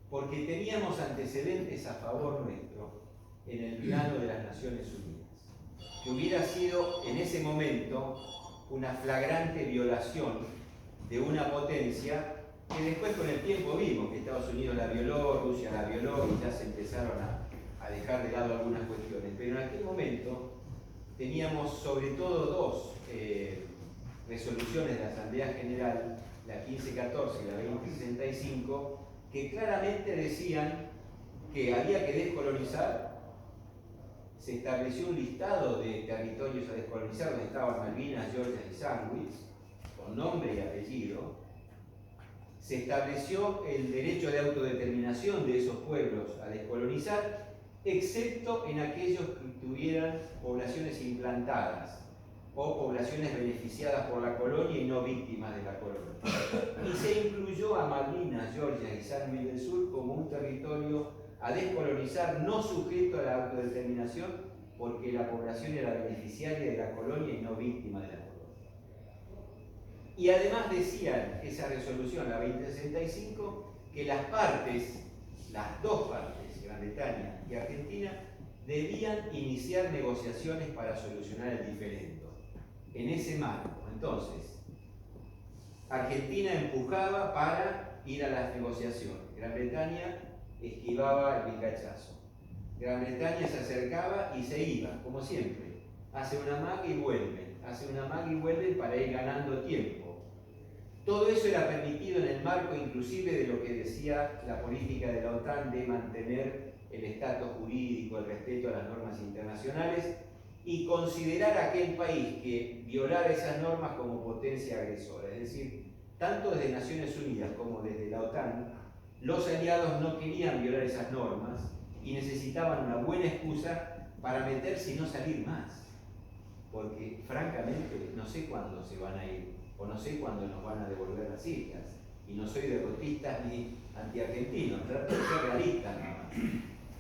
Porque teníamos antecedentes a favor nuestro en el plano de las Naciones Unidas, que hubiera sido en ese momento una flagrante violación de una potencia que después con el tiempo vimos que Estados Unidos la violó, Rusia la violó y ya se empezaron a dejar de lado algunas cuestiones. Pero en aquel momento teníamos sobre todo dos resoluciones de la Asamblea General, la 1514 y la 2065, que claramente decían que había que descolonizar. Se estableció un listado de territorios a descolonizar donde estaban Malvinas, Georgia y Sandwich, con nombre y apellido. Se estableció el derecho de autodeterminación de esos pueblos a descolonizar, excepto en aquellos que tuvieran poblaciones implantadas o poblaciones beneficiadas por la colonia y no víctimas de la colonia. Y se incluyó a Malvinas, Georgia y Sandwich del Sur como un territorio a descolonizar no sujeto a la autodeterminación porque la población era beneficiaria de la colonia y no víctima de la colonia. Y además decían esa resolución, la 2065, que las partes, las dos partes, Gran Bretaña y Argentina, debían iniciar negociaciones para solucionar el diferendo. En ese marco, entonces, Argentina empujaba para ir a las negociaciones. Gran Bretaña esquivaba el picachazo. Gran Bretaña se acercaba y se iba, como siempre. Hace una magia y vuelve, hace una magia y vuelve para ir ganando tiempo. Todo eso era permitido en el marco inclusive de lo que decía la política de la OTAN de mantener el estatus jurídico, el respeto a las normas internacionales y considerar a aquel país que violara esas normas como potencia agresora. Es decir, tanto desde Naciones Unidas como desde la OTAN, los aliados no querían violar esas normas y necesitaban una buena excusa para meterse y no salir más. Porque francamente no sé cuándo se van a ir, o no sé cuándo nos van a devolver las islas. Y no soy derrotista ni antiargentino, trato de ser realista nada más.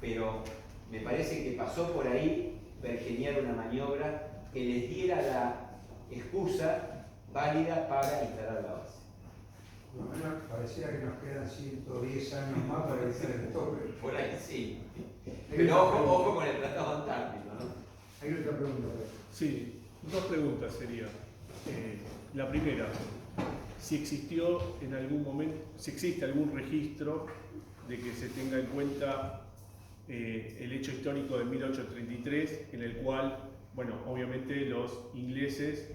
Pero me parece que pasó por ahí pergeñar una maniobra que les diera la excusa válida para instalar la base.
Bueno, pareciera que nos quedan 110 años más para evitar el tope.
Por ahí sí. Pero ojo con el Tratado Antártico, ¿no?
Hay otra pregunta.
Sí, dos preguntas serían. La primera, si existió en algún momento, si existe algún registro de que se tenga en cuenta el hecho histórico de 1833, en el cual, bueno, obviamente los ingleses,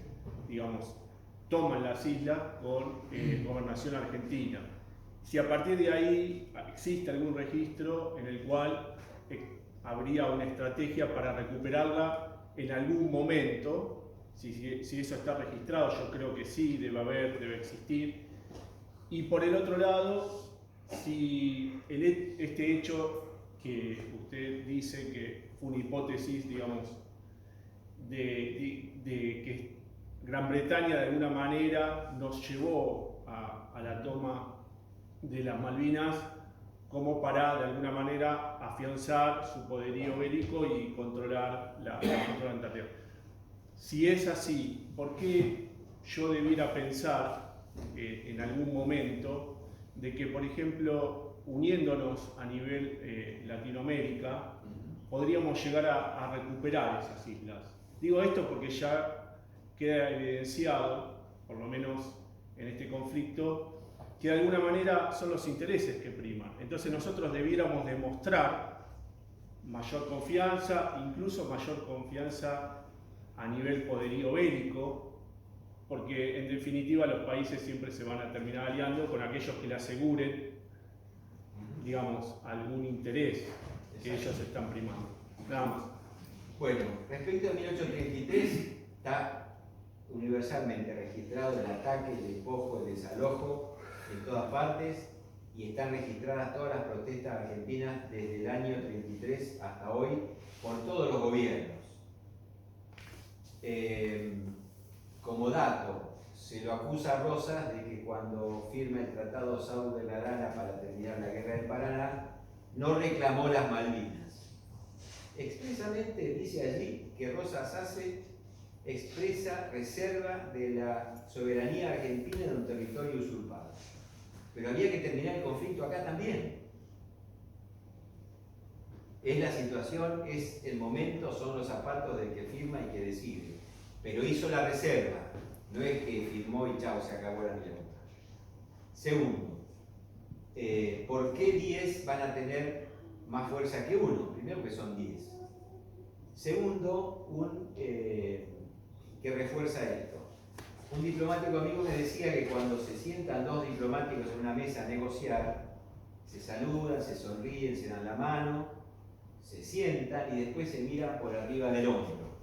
digamos, toman las islas con gobernación argentina. Si a partir de ahí existe algún registro en el cual habría una estrategia para recuperarla en algún momento, si eso está registrado, yo creo que sí, debe existir. Y por el otro lado, si este hecho que usted dice que fue una hipótesis, digamos, de que Gran Bretaña de alguna manera nos llevó a la toma de las Malvinas como para de alguna manera afianzar su poderío bélico y controlar la Antártida. Si es así, ¿por qué yo debiera pensar en algún momento de que, por ejemplo, uniéndonos a nivel Latinoamérica, podríamos llegar a recuperar esas islas? Digo esto porque ya queda evidenciado, por lo menos en este conflicto, que de alguna manera son los intereses que priman. Entonces nosotros debiéramos demostrar mayor confianza, incluso mayor confianza a nivel poderío bélico, porque en definitiva los países siempre se van a terminar aliando con aquellos que le aseguren, digamos, algún interés que ellos están primando. Nada más.
Bueno, respecto a 1833, está universalmente registrado el ataque, el despojo, el desalojo en todas partes y están registradas todas las protestas argentinas desde el año 33 hasta hoy por todos los gobiernos. Como dato, se lo acusa a Rosas de que cuando firma el Tratado São de la Grana para terminar la Guerra del Paraná, no reclamó las Malvinas. Expresamente dice allí que Rosas hace expresa reserva de la soberanía argentina de un territorio usurpado. Pero había que terminar el conflicto acá también. Es la situación, es el momento, son los zapatos del que firma y que decide. Pero hizo la reserva, no es que firmó y chao, se acabó la milonga. Segundo, ¿por qué 10 van a tener más fuerza que 1? Primero que son 10. Segundo, que refuerza esto. Un diplomático amigo me decía que cuando se sientan dos diplomáticos en una mesa a negociar, se saludan, se sonríen, se dan la mano, se sientan y después se miran por arriba del hombro.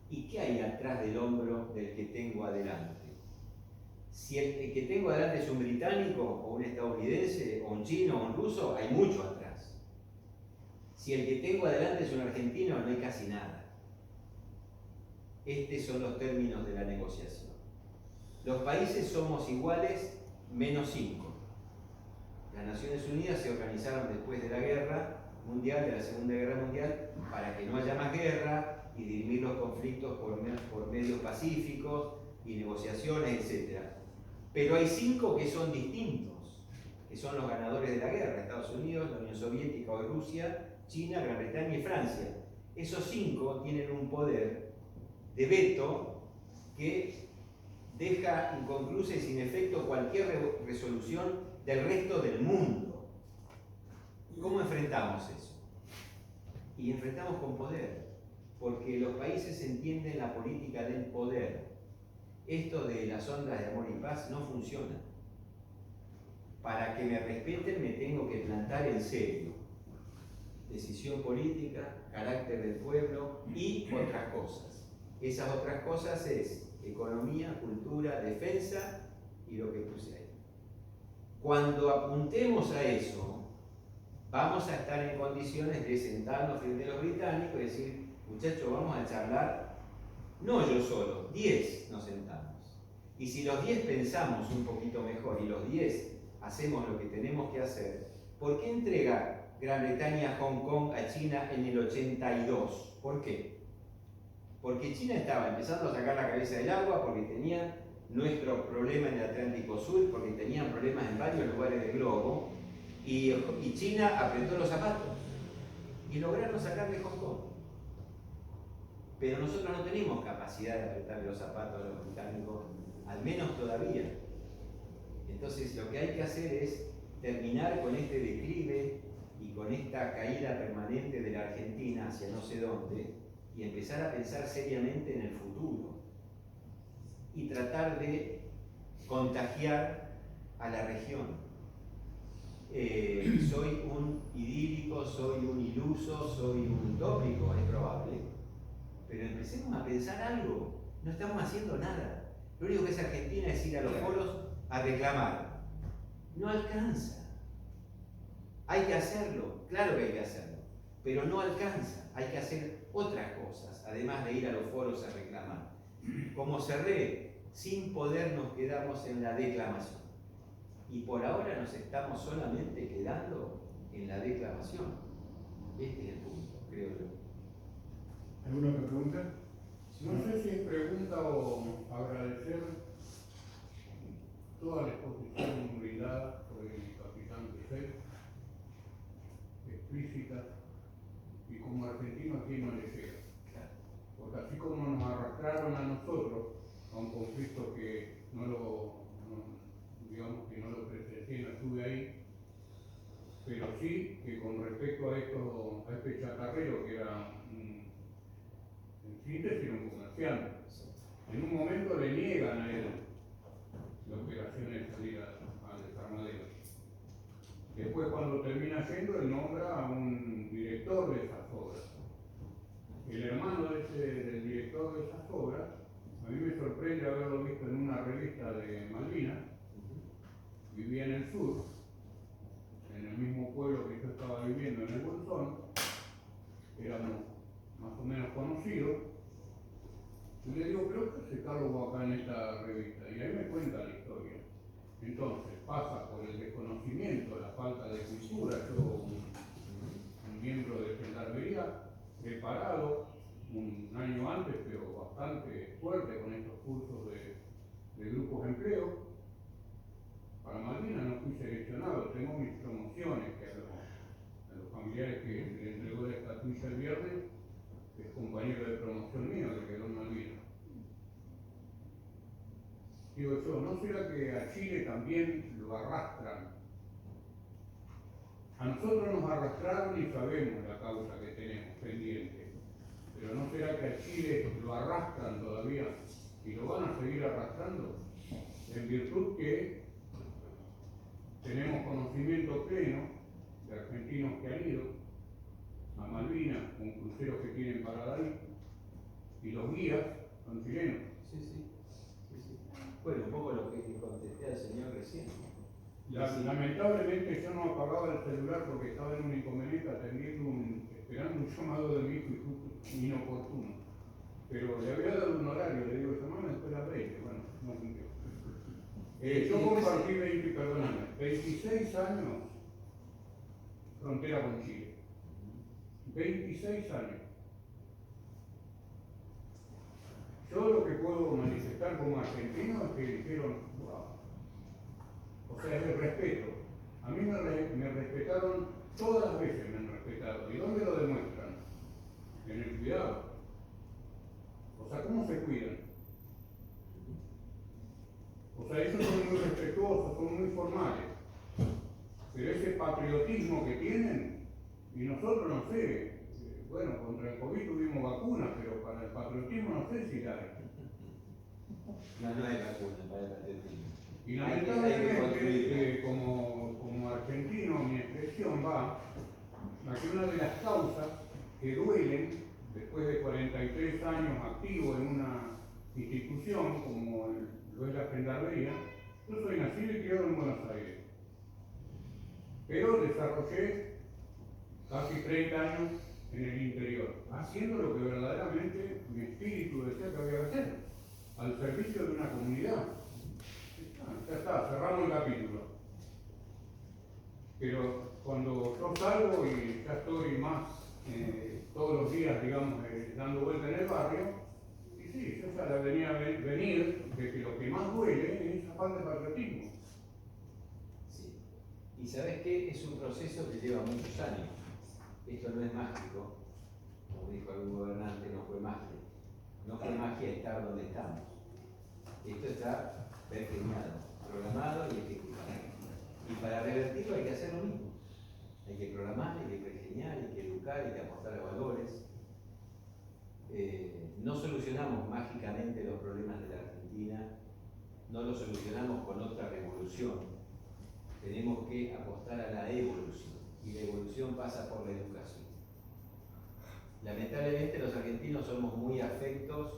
¿Y qué hay atrás del hombro del que tengo adelante? Si el que tengo adelante es un británico, o un estadounidense, o un chino, o un ruso, hay mucho atrás. Si el que tengo adelante es un argentino, no hay casi nada. Estos son los términos de la negociación. Los países somos iguales menos 5. Las Naciones Unidas se organizaron después de la guerra mundial, de la Segunda Guerra Mundial, para que no haya más guerra y dirimir los conflictos por medios pacíficos y negociaciones, etc. Pero hay 5 que son distintos, que son los ganadores de la guerra: Estados Unidos, la Unión Soviética o Rusia, China, Gran Bretaña y Francia. Esos 5 tienen un poder de veto que deja inconclusa y sin efecto cualquier resolución del resto del mundo. ¿Cómo enfrentamos eso? Y enfrentamos con poder, porque los países entienden la política del poder. esto de las ondas de amor y paz no funciona. Para que me respeten me tengo que plantar en serio. Decisión política, carácter del pueblo y otras cosas. Esas otras cosas es economía, cultura, defensa y lo que puse ahí. Cuando apuntemos a eso, vamos a estar en condiciones de sentarnos frente a los británicos y decir, muchachos, vamos a charlar, no yo solo, 10 nos sentamos. Y si los 10 pensamos un poquito mejor y los 10 hacemos lo que tenemos que hacer, ¿por qué entregar Gran Bretaña, Hong Kong a China en el 82? ¿Por qué? Porque China estaba empezando a sacar la cabeza del agua, porque tenía nuestro problema en el Atlántico Sur, porque tenían problemas en varios lugares del globo, y China apretó los zapatos y lograron sacarle Hong Kong. Pero nosotros no tenemos capacidad de apretarle los zapatos a los británicos, al menos todavía. Entonces lo que hay que hacer es terminar con este declive y con esta caída permanente de la Argentina hacia no sé dónde y empezar a pensar seriamente en el futuro y tratar de contagiar a la región. Soy un idílico, soy un iluso, soy un utópico, es probable, pero empecemos a pensar algo. No estamos haciendo nada. Lo único que es Argentina es ir a los foros a reclamar. No alcanza. Hay que hacerlo, claro que hay que hacerlo, pero no alcanza. Hay que hacer otras cosas, además de ir a los foros a reclamar. Como cerré, sin poder nos quedamos en la declamación. Y por ahora nos estamos solamente quedando en la declamación. Este es el punto, creo yo.
¿Alguna otra pregunta? No sé si es pregunta o agradecer toda la exposición brindada por el capitán José, explícita, y como argentino aquí no le llega. Porque así como nos arrastraron a nosotros a un conflicto que digamos que no lo presencié, no estuve ahí, pero sí que con respecto a este chatarrero que era, en síntesis, un comerciante, en un momento le niegan a él la operación de salir al desarmadero. Después, cuando termina yendo, él nombra a un director de esas obras. El hermano del director de esas obras, a mí me sorprende haberlo visto en una revista de Malvinas. Vivía en el sur, en el mismo pueblo que yo estaba viviendo, en el Bolsón. Éramos más o menos conocidos. Y le digo, pero ¿qué hace Carlos acá en esta revista? Y ahí me cuenta la historia. Entonces pasa por el desconocimiento, la falta de cultura. Yo, un miembro de Gendarmería, preparado un año antes, pero bastante fuerte con estos cursos de grupos de empleo. Para Malvinas no fui seleccionado, tengo mis promociones, que a los familiares que le entregó la estatuilla el viernes, es compañero de promoción mío que quedó en Malvinas. Digo yo, ¿no será que a Chile también lo arrastran? A nosotros nos arrastraron y sabemos la causa que tenemos pendiente, pero ¿no será que a Chile lo arrastran todavía y lo van a seguir arrastrando? En virtud que tenemos conocimiento pleno de argentinos que han ido a Malvinas con cruceros que tienen parada ahí, y los guías son chilenos.
Sí. Bueno, un poco lo que contesté al señor recién.
Lamentablemente yo no apagaba el celular porque estaba en un inconveniente esperando un llamado de mi hijo y justo inoportuno. Pero le había dado un horario, le digo, llamame después de las 20. Bueno, no cumplió. Yo compartí 26 años frontera con Chile. 26 años. Yo lo que puedo manifestar como argentino es que dijeron, wow. O sea, es el respeto. A mí me respetaron, todas las veces me han respetado. ¿Y dónde lo demuestran? En el cuidado. O sea, ¿cómo se cuidan? O sea, ellos son muy respetuosos, son muy formales. Pero ese patriotismo que tienen, y nosotros no sé, bueno, contra el COVID tuvimos vacunas, pero para el patriotismo no sé si la hay.
No, no hay vacuna para el patriotismo.
Y
Hay que
lamentablemente,
construir.
como argentino, mi expresión va a que una de las causas que duelen, después de 43 años activo en una institución como lo es la Gendarmería, yo soy nacido y criado en Buenos Aires, pero desarrollé casi 30 años en el interior, haciendo lo que verdaderamente mi espíritu decía que había que hacer, al servicio de una comunidad. Ya está, cerramos el capítulo. Pero cuando yo salgo y ya estoy más todos los días, digamos, dando vuelta en el barrio, y sí, yo ya la venía a venir de que lo que más duele es esa falta de patriotismo.
Sí. Y sabes qué, es un proceso que lleva muchos años. Esto no es mágico, como dijo algún gobernante, no fue magia. No fue magia estar donde estamos. Esto está pergeñado, programado y ejecutado. Y para revertirlo hay que hacer lo mismo. Hay que programar, hay que pergeñar, hay que educar, hay que apostar a valores. No solucionamos mágicamente los problemas de la Argentina, no los solucionamos con otra revolución. Tenemos que apostar a la evolución, y la evolución pasa por la educación. Lamentablemente los argentinos somos muy afectos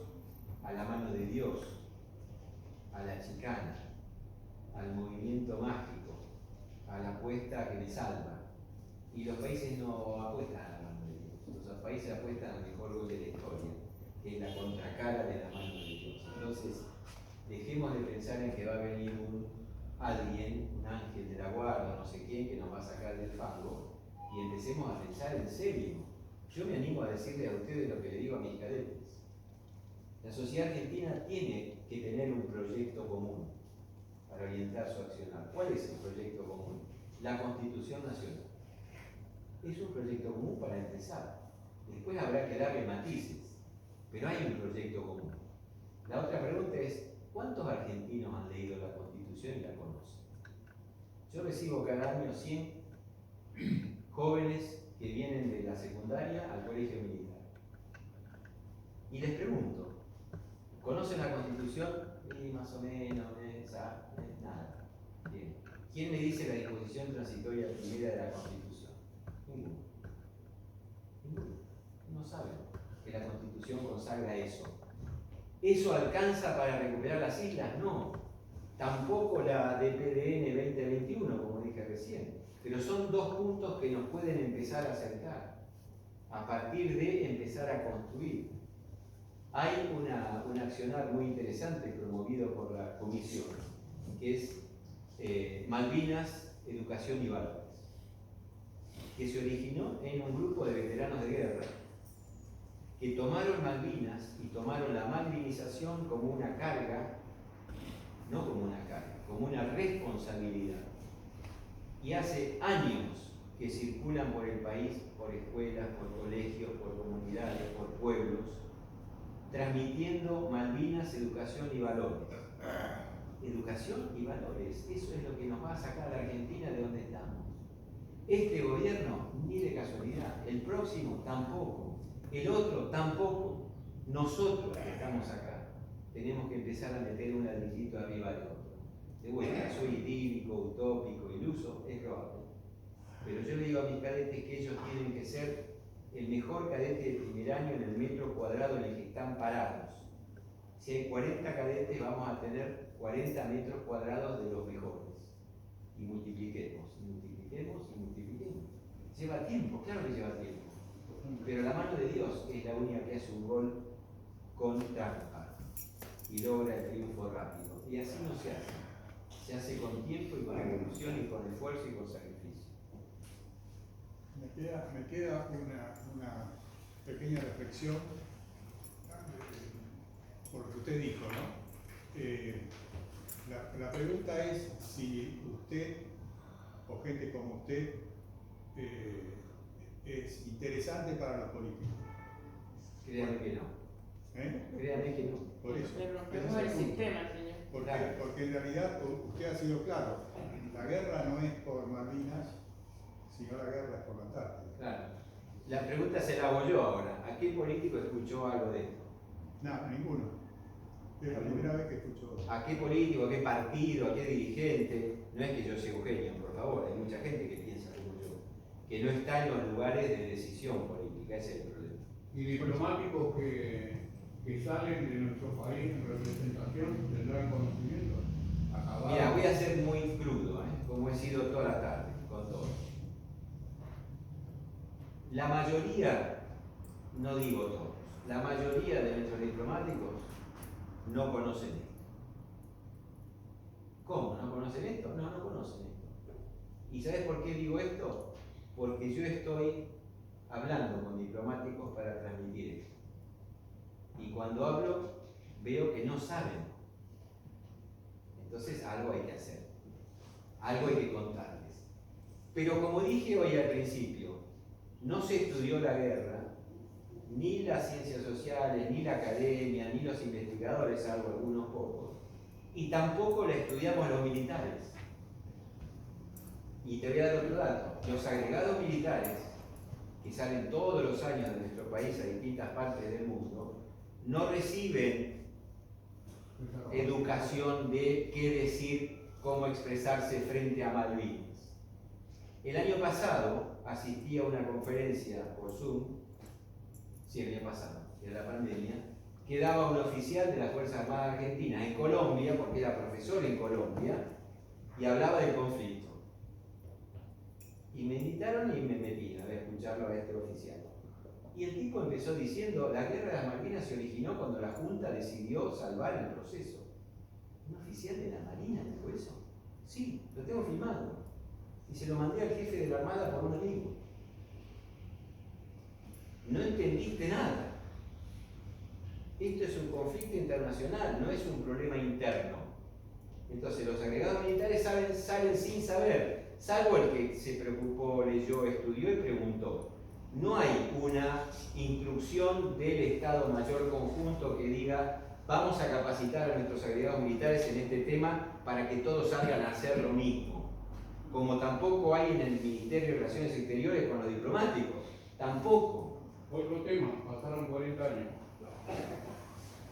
a la mano de Dios, a la chicana, al movimiento mágico, a la apuesta que me salva. Y los países no apuestan a la mano de Dios, los países apuestan al mejor gol de la historia, que es la contracara de la mano de Dios. Entonces, dejemos de pensar en que va a venir alguien, un ángel de la guarda, no sé quién, que nos va a sacar del fango, y empecemos a pensar en serio. Yo me animo a decirle a ustedes lo que le digo a mis cadetes. La sociedad argentina tiene que tener un proyecto común para orientar su accionar. ¿Cuál es el proyecto común? La Constitución Nacional. Es un proyecto común para empezar. Después habrá que darle matices, pero hay un proyecto común. La otra pregunta es, ¿cuántos argentinos han leído la Constitución y la conocen? Yo recibo cada año 100 jóvenes que vienen de la secundaria al colegio militar. Y les pregunto, ¿conocen la Constitución? Sí, más o menos, nada. Bien. ¿Quién me dice la disposición transitoria primera de la Constitución? Ninguno. Ninguno. No saben que la Constitución consagra eso. ¿Eso alcanza para recuperar las islas? No. Tampoco la DPDN 2021, como dije recién. Pero son dos puntos que nos pueden empezar a acercar, a partir de empezar a construir. Hay un accionar muy interesante promovido por la Comisión, que es Malvinas, Educación y Valores, que se originó en un grupo de veteranos de guerra, que tomaron Malvinas y tomaron la malvinización como una carga, no como una carga, como una responsabilidad. Y hace años que circulan por el país, por escuelas, por colegios, por comunidades, por pueblos, transmitiendo Malvinas, educación y valores. Educación y valores, eso es lo que nos va a sacar a la Argentina de donde estamos. Este gobierno, ni de casualidad, el próximo tampoco, el otro tampoco. Nosotros que estamos acá tenemos que empezar a meter un ladrillito arriba del otro. De vuelta, soy idílico, utópico, iluso, es probable. Pero yo le digo a mis cadetes que ellos tienen que ser el mejor cadete del primer año en el metro cuadrado en el que están parados. Si hay 40 cadetes, vamos a tener 40 metros cuadrados de los mejores. Y multipliquemos, y multipliquemos, y multipliquemos. Lleva tiempo, claro que lleva tiempo. Pero la mano de Dios es la única que hace un gol con trampa y logra el triunfo rápido. Y así no se hace. Se hace con tiempo y con evolución y con esfuerzo y con sacrificio.
Me queda una pequeña reflexión por lo que usted dijo, ¿no? La pregunta es si usted o gente como usted es interesante para la política.
Créame que no. Créame que no.
Por eso.
Le rompemos el sistema, señor.
Porque en realidad usted ha sido claro, la guerra no es por Malvinas, sino la guerra es por la Antártida.
Claro. La pregunta se la hago yo ahora. ¿A qué político escuchó algo de esto?
No, ninguno. Es la primera vez que escucho.
¿A qué político, a qué partido, a qué dirigente? No es que yo sea Eugenio, por favor, hay mucha gente que piensa como yo, que no está en los lugares de decisión política, ese es el problema.
Y diplomáticos que salen de nuestro país en representación tendrán conocimiento. Acabado.
Mira, voy a ser muy crudo, como he sido toda la tarde, con todos. La mayoría, no digo todos, la mayoría de nuestros diplomáticos no conocen esto. ¿Cómo? ¿No conocen esto? No, no conocen esto. ¿Y sabes por qué digo esto? Porque yo estoy hablando con diplomáticos para transmitir esto. Y cuando hablo, veo que no saben. Entonces algo hay que hacer. Algo hay que contarles. Pero como dije hoy al principio, no se estudió la guerra, ni las ciencias sociales, ni la academia, ni los investigadores, salvo algunos pocos, y tampoco la estudiamos los militares. Y te voy a dar otro dato. Los agregados militares, que salen todos los años de nuestro país a distintas partes del mundo, no reciben educación de qué decir, cómo expresarse frente a Malvinas. El año pasado asistí a una conferencia por Zoom, sí, el año pasado, era la pandemia, que daba un oficial de las Fuerzas Armadas Argentinas en Colombia, porque era profesor en Colombia, y hablaba del conflicto. Y me invitaron y me metí a escucharlo a este oficial. Y el tipo empezó diciendo, la guerra de las Malvinas se originó cuando la Junta decidió salvar el proceso. ¿Un oficial de la Marina dijo eso? Sí, lo tengo filmado. Y se lo mandé al jefe de la Armada por un amigo. No entendiste nada. Esto es un conflicto internacional, no es un problema interno. Entonces los agregados militares salen sin saber, salvo el que se preocupó, leyó, estudió y preguntó. No hay una instrucción del Estado Mayor Conjunto que diga vamos a capacitar a nuestros agregados militares en este tema para que todos salgan a hacer lo mismo. Como tampoco hay en el Ministerio de Relaciones Exteriores con los diplomáticos. Tampoco.
Otro tema, pasaron 40 años.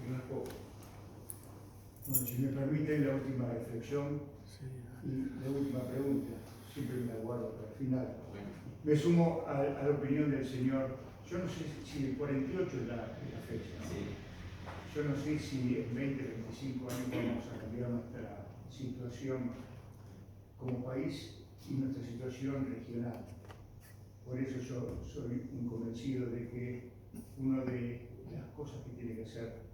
Y no es poco.
Bueno, si me permiten la última reflexión y la última pregunta, siempre me la guardo para el final. Me sumo a la opinión del señor. Yo no sé si el 48 es la fecha, ¿no?
Sí.
Yo no sé si en 20, 25 años vamos a cambiar nuestra situación como país y nuestra situación regional. Por eso yo soy un convencido de que una de las cosas que tiene que hacer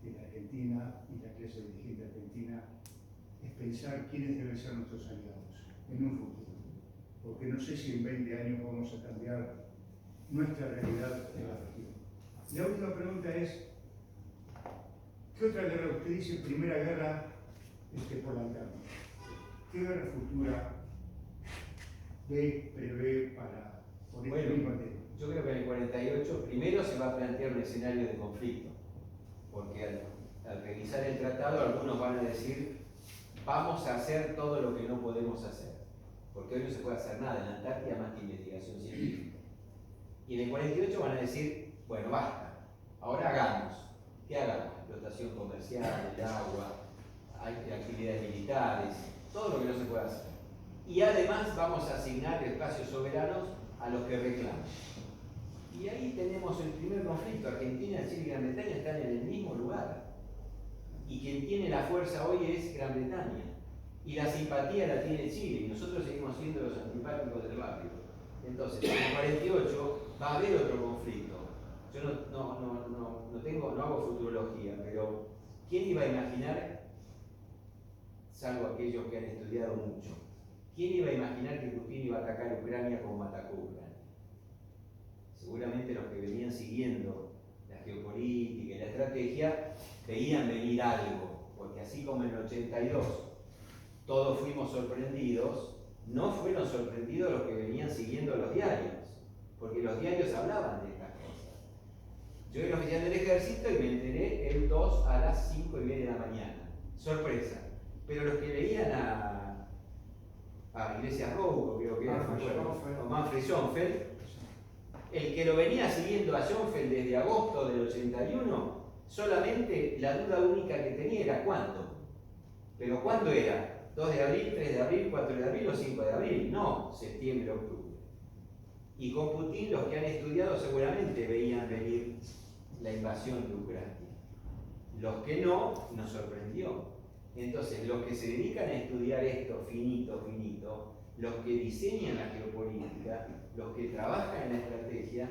la Argentina y la clase dirigente argentina es pensar quiénes deben ser nuestros aliados en un futuro. Porque no sé si en 20 años vamos a cambiar nuestra realidad en la región. La última pregunta es, ¿qué otra guerra? Usted dice primera guerra por la interna. ¿Qué guerra futura prevé por este mismo tema?
Yo creo que en el 48 primero se va a plantear un escenario de conflicto, porque al revisar el tratado algunos van a decir vamos a hacer todo lo que no podemos hacer, porque hoy no se puede hacer nada en la Antártida más que investigación científica. Y en el 48 van a decir, bueno, basta, ahora hagamos. ¿Qué hagamos? Explotación comercial, el agua, actividades militares, todo lo que no se puede hacer. Y además vamos a asignar espacios soberanos a los que reclaman. Y ahí tenemos el primer conflicto. Argentina, Chile y Gran Bretaña están en el mismo lugar. Y quien tiene la fuerza hoy es Gran Bretaña. Y la simpatía la tiene Chile. Y nosotros seguimos siendo los antipáticos del barrio. Entonces, en el 48 va a haber otro conflicto. Yo no hago futurología, pero ¿quién iba a imaginar, salvo aquellos que han estudiado mucho, quién iba a imaginar que Putin iba a atacar Ucrania como atacó Ucrania? Seguramente los que venían siguiendo la geopolítica y la estrategia veían venir algo, porque así como en el 82 todos fuimos sorprendidos, no fueron sorprendidos los que venían siguiendo los diarios, porque los diarios hablaban de estas cosas. Yo era oficial del ejército y me enteré el 2 a las 5:30 de la mañana. Sorpresa. Pero los que leían a Iglesias Rouco, creo que era, o Manfred Schoenfeld, el que lo venía siguiendo a Schoenfeld desde agosto del 81, solamente la duda única que tenía era cuándo. Pero ¿cuándo era? ¿2 de abril, 3 de abril, 4 de abril o 5 de abril? No, septiembre, octubre. Y con Putin los que han estudiado seguramente veían venir la invasión de Ucrania. Los que no, nos sorprendió. Entonces, los que se dedican a estudiar esto finito, los que diseñan la geopolítica, los que trabajan en la estrategia,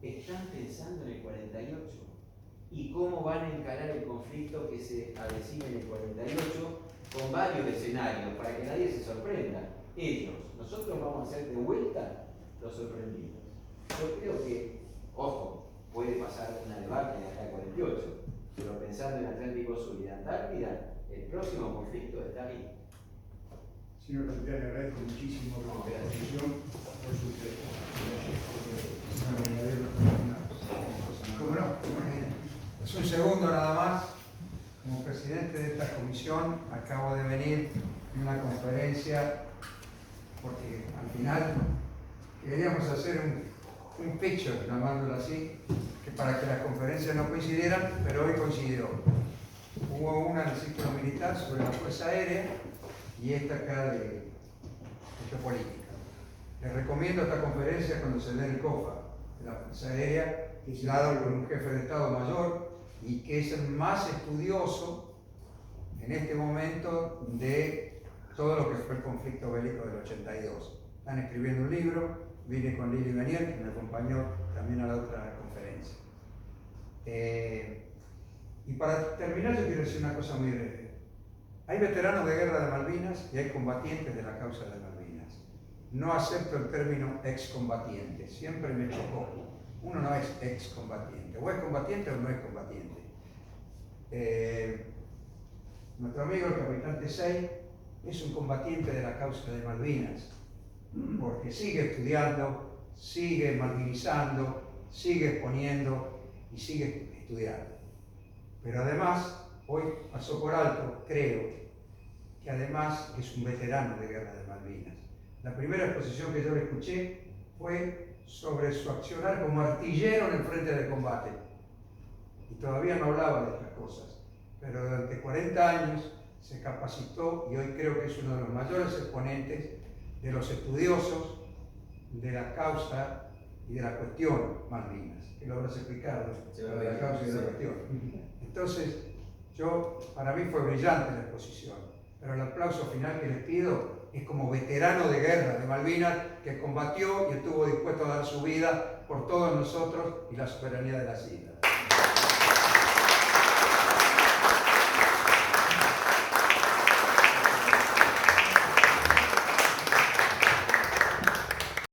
están pensando en el 48 y cómo van a encarar el conflicto que se avecina en el 48 con varios escenarios para que nadie se sorprenda. Ellos, nosotros vamos a ser de vuelta los sorprendidos. Yo creo que, ojo, puede pasar una debacle de acá al 48, pero pensando en Atlántico Sur y Antártida, el próximo conflicto está ahí.
Señor capitán, le agradezco muchísimo por su atención, por su tiempo.
¿Cómo no? Es un segundo nada más. Como presidente de esta comisión, acabo de venir de una conferencia porque al final queríamos hacer un picture, llamándolo así, que para que las conferencias no coincidieran, pero hoy coincidió. Hubo una del ciclo militar sobre la Fuerza Aérea y esta acá de geopolítica. Les recomiendo esta conferencia cuando se dé el COFA, de la Fuerza Aérea, que es dado por un jefe de Estado Mayor y que es el más estudioso en este momento de todo lo que fue el conflicto bélico del 82. Están escribiendo un libro, vine con Lili Menier, que me acompañó también a la otra conferencia. Y para terminar, yo quiero decir una cosa muy breve. Hay veteranos de guerra de Malvinas y hay combatientes de la causa de Malvinas. No acepto el término excombatiente, siempre me chocó. Uno no es excombatiente, o es combatiente o no es combatiente. Nuestro amigo el capitán Tesey es un combatiente de la causa de Malvinas, porque sigue estudiando, sigue malvinizando, sigue exponiendo y sigue estudiando. Pero además, hoy pasó por alto, creo, que además es un veterano de guerra de Malvinas. La primera exposición que yo le escuché fue sobre su accionar como artillero en el frente de combate. Y todavía no hablaba de estas cosas, pero durante 40 años se capacitó y hoy creo que es uno de los mayores exponentes de los estudiosos de la causa y de la cuestión Malvinas, que lo habrás explicado, de la causa y de la cuestión. Entonces, para mí fue brillante la exposición, pero el aplauso final que les pido es como veterano de guerra de Malvinas que combatió y estuvo dispuesto a dar su vida por todos nosotros y la soberanía de las islas.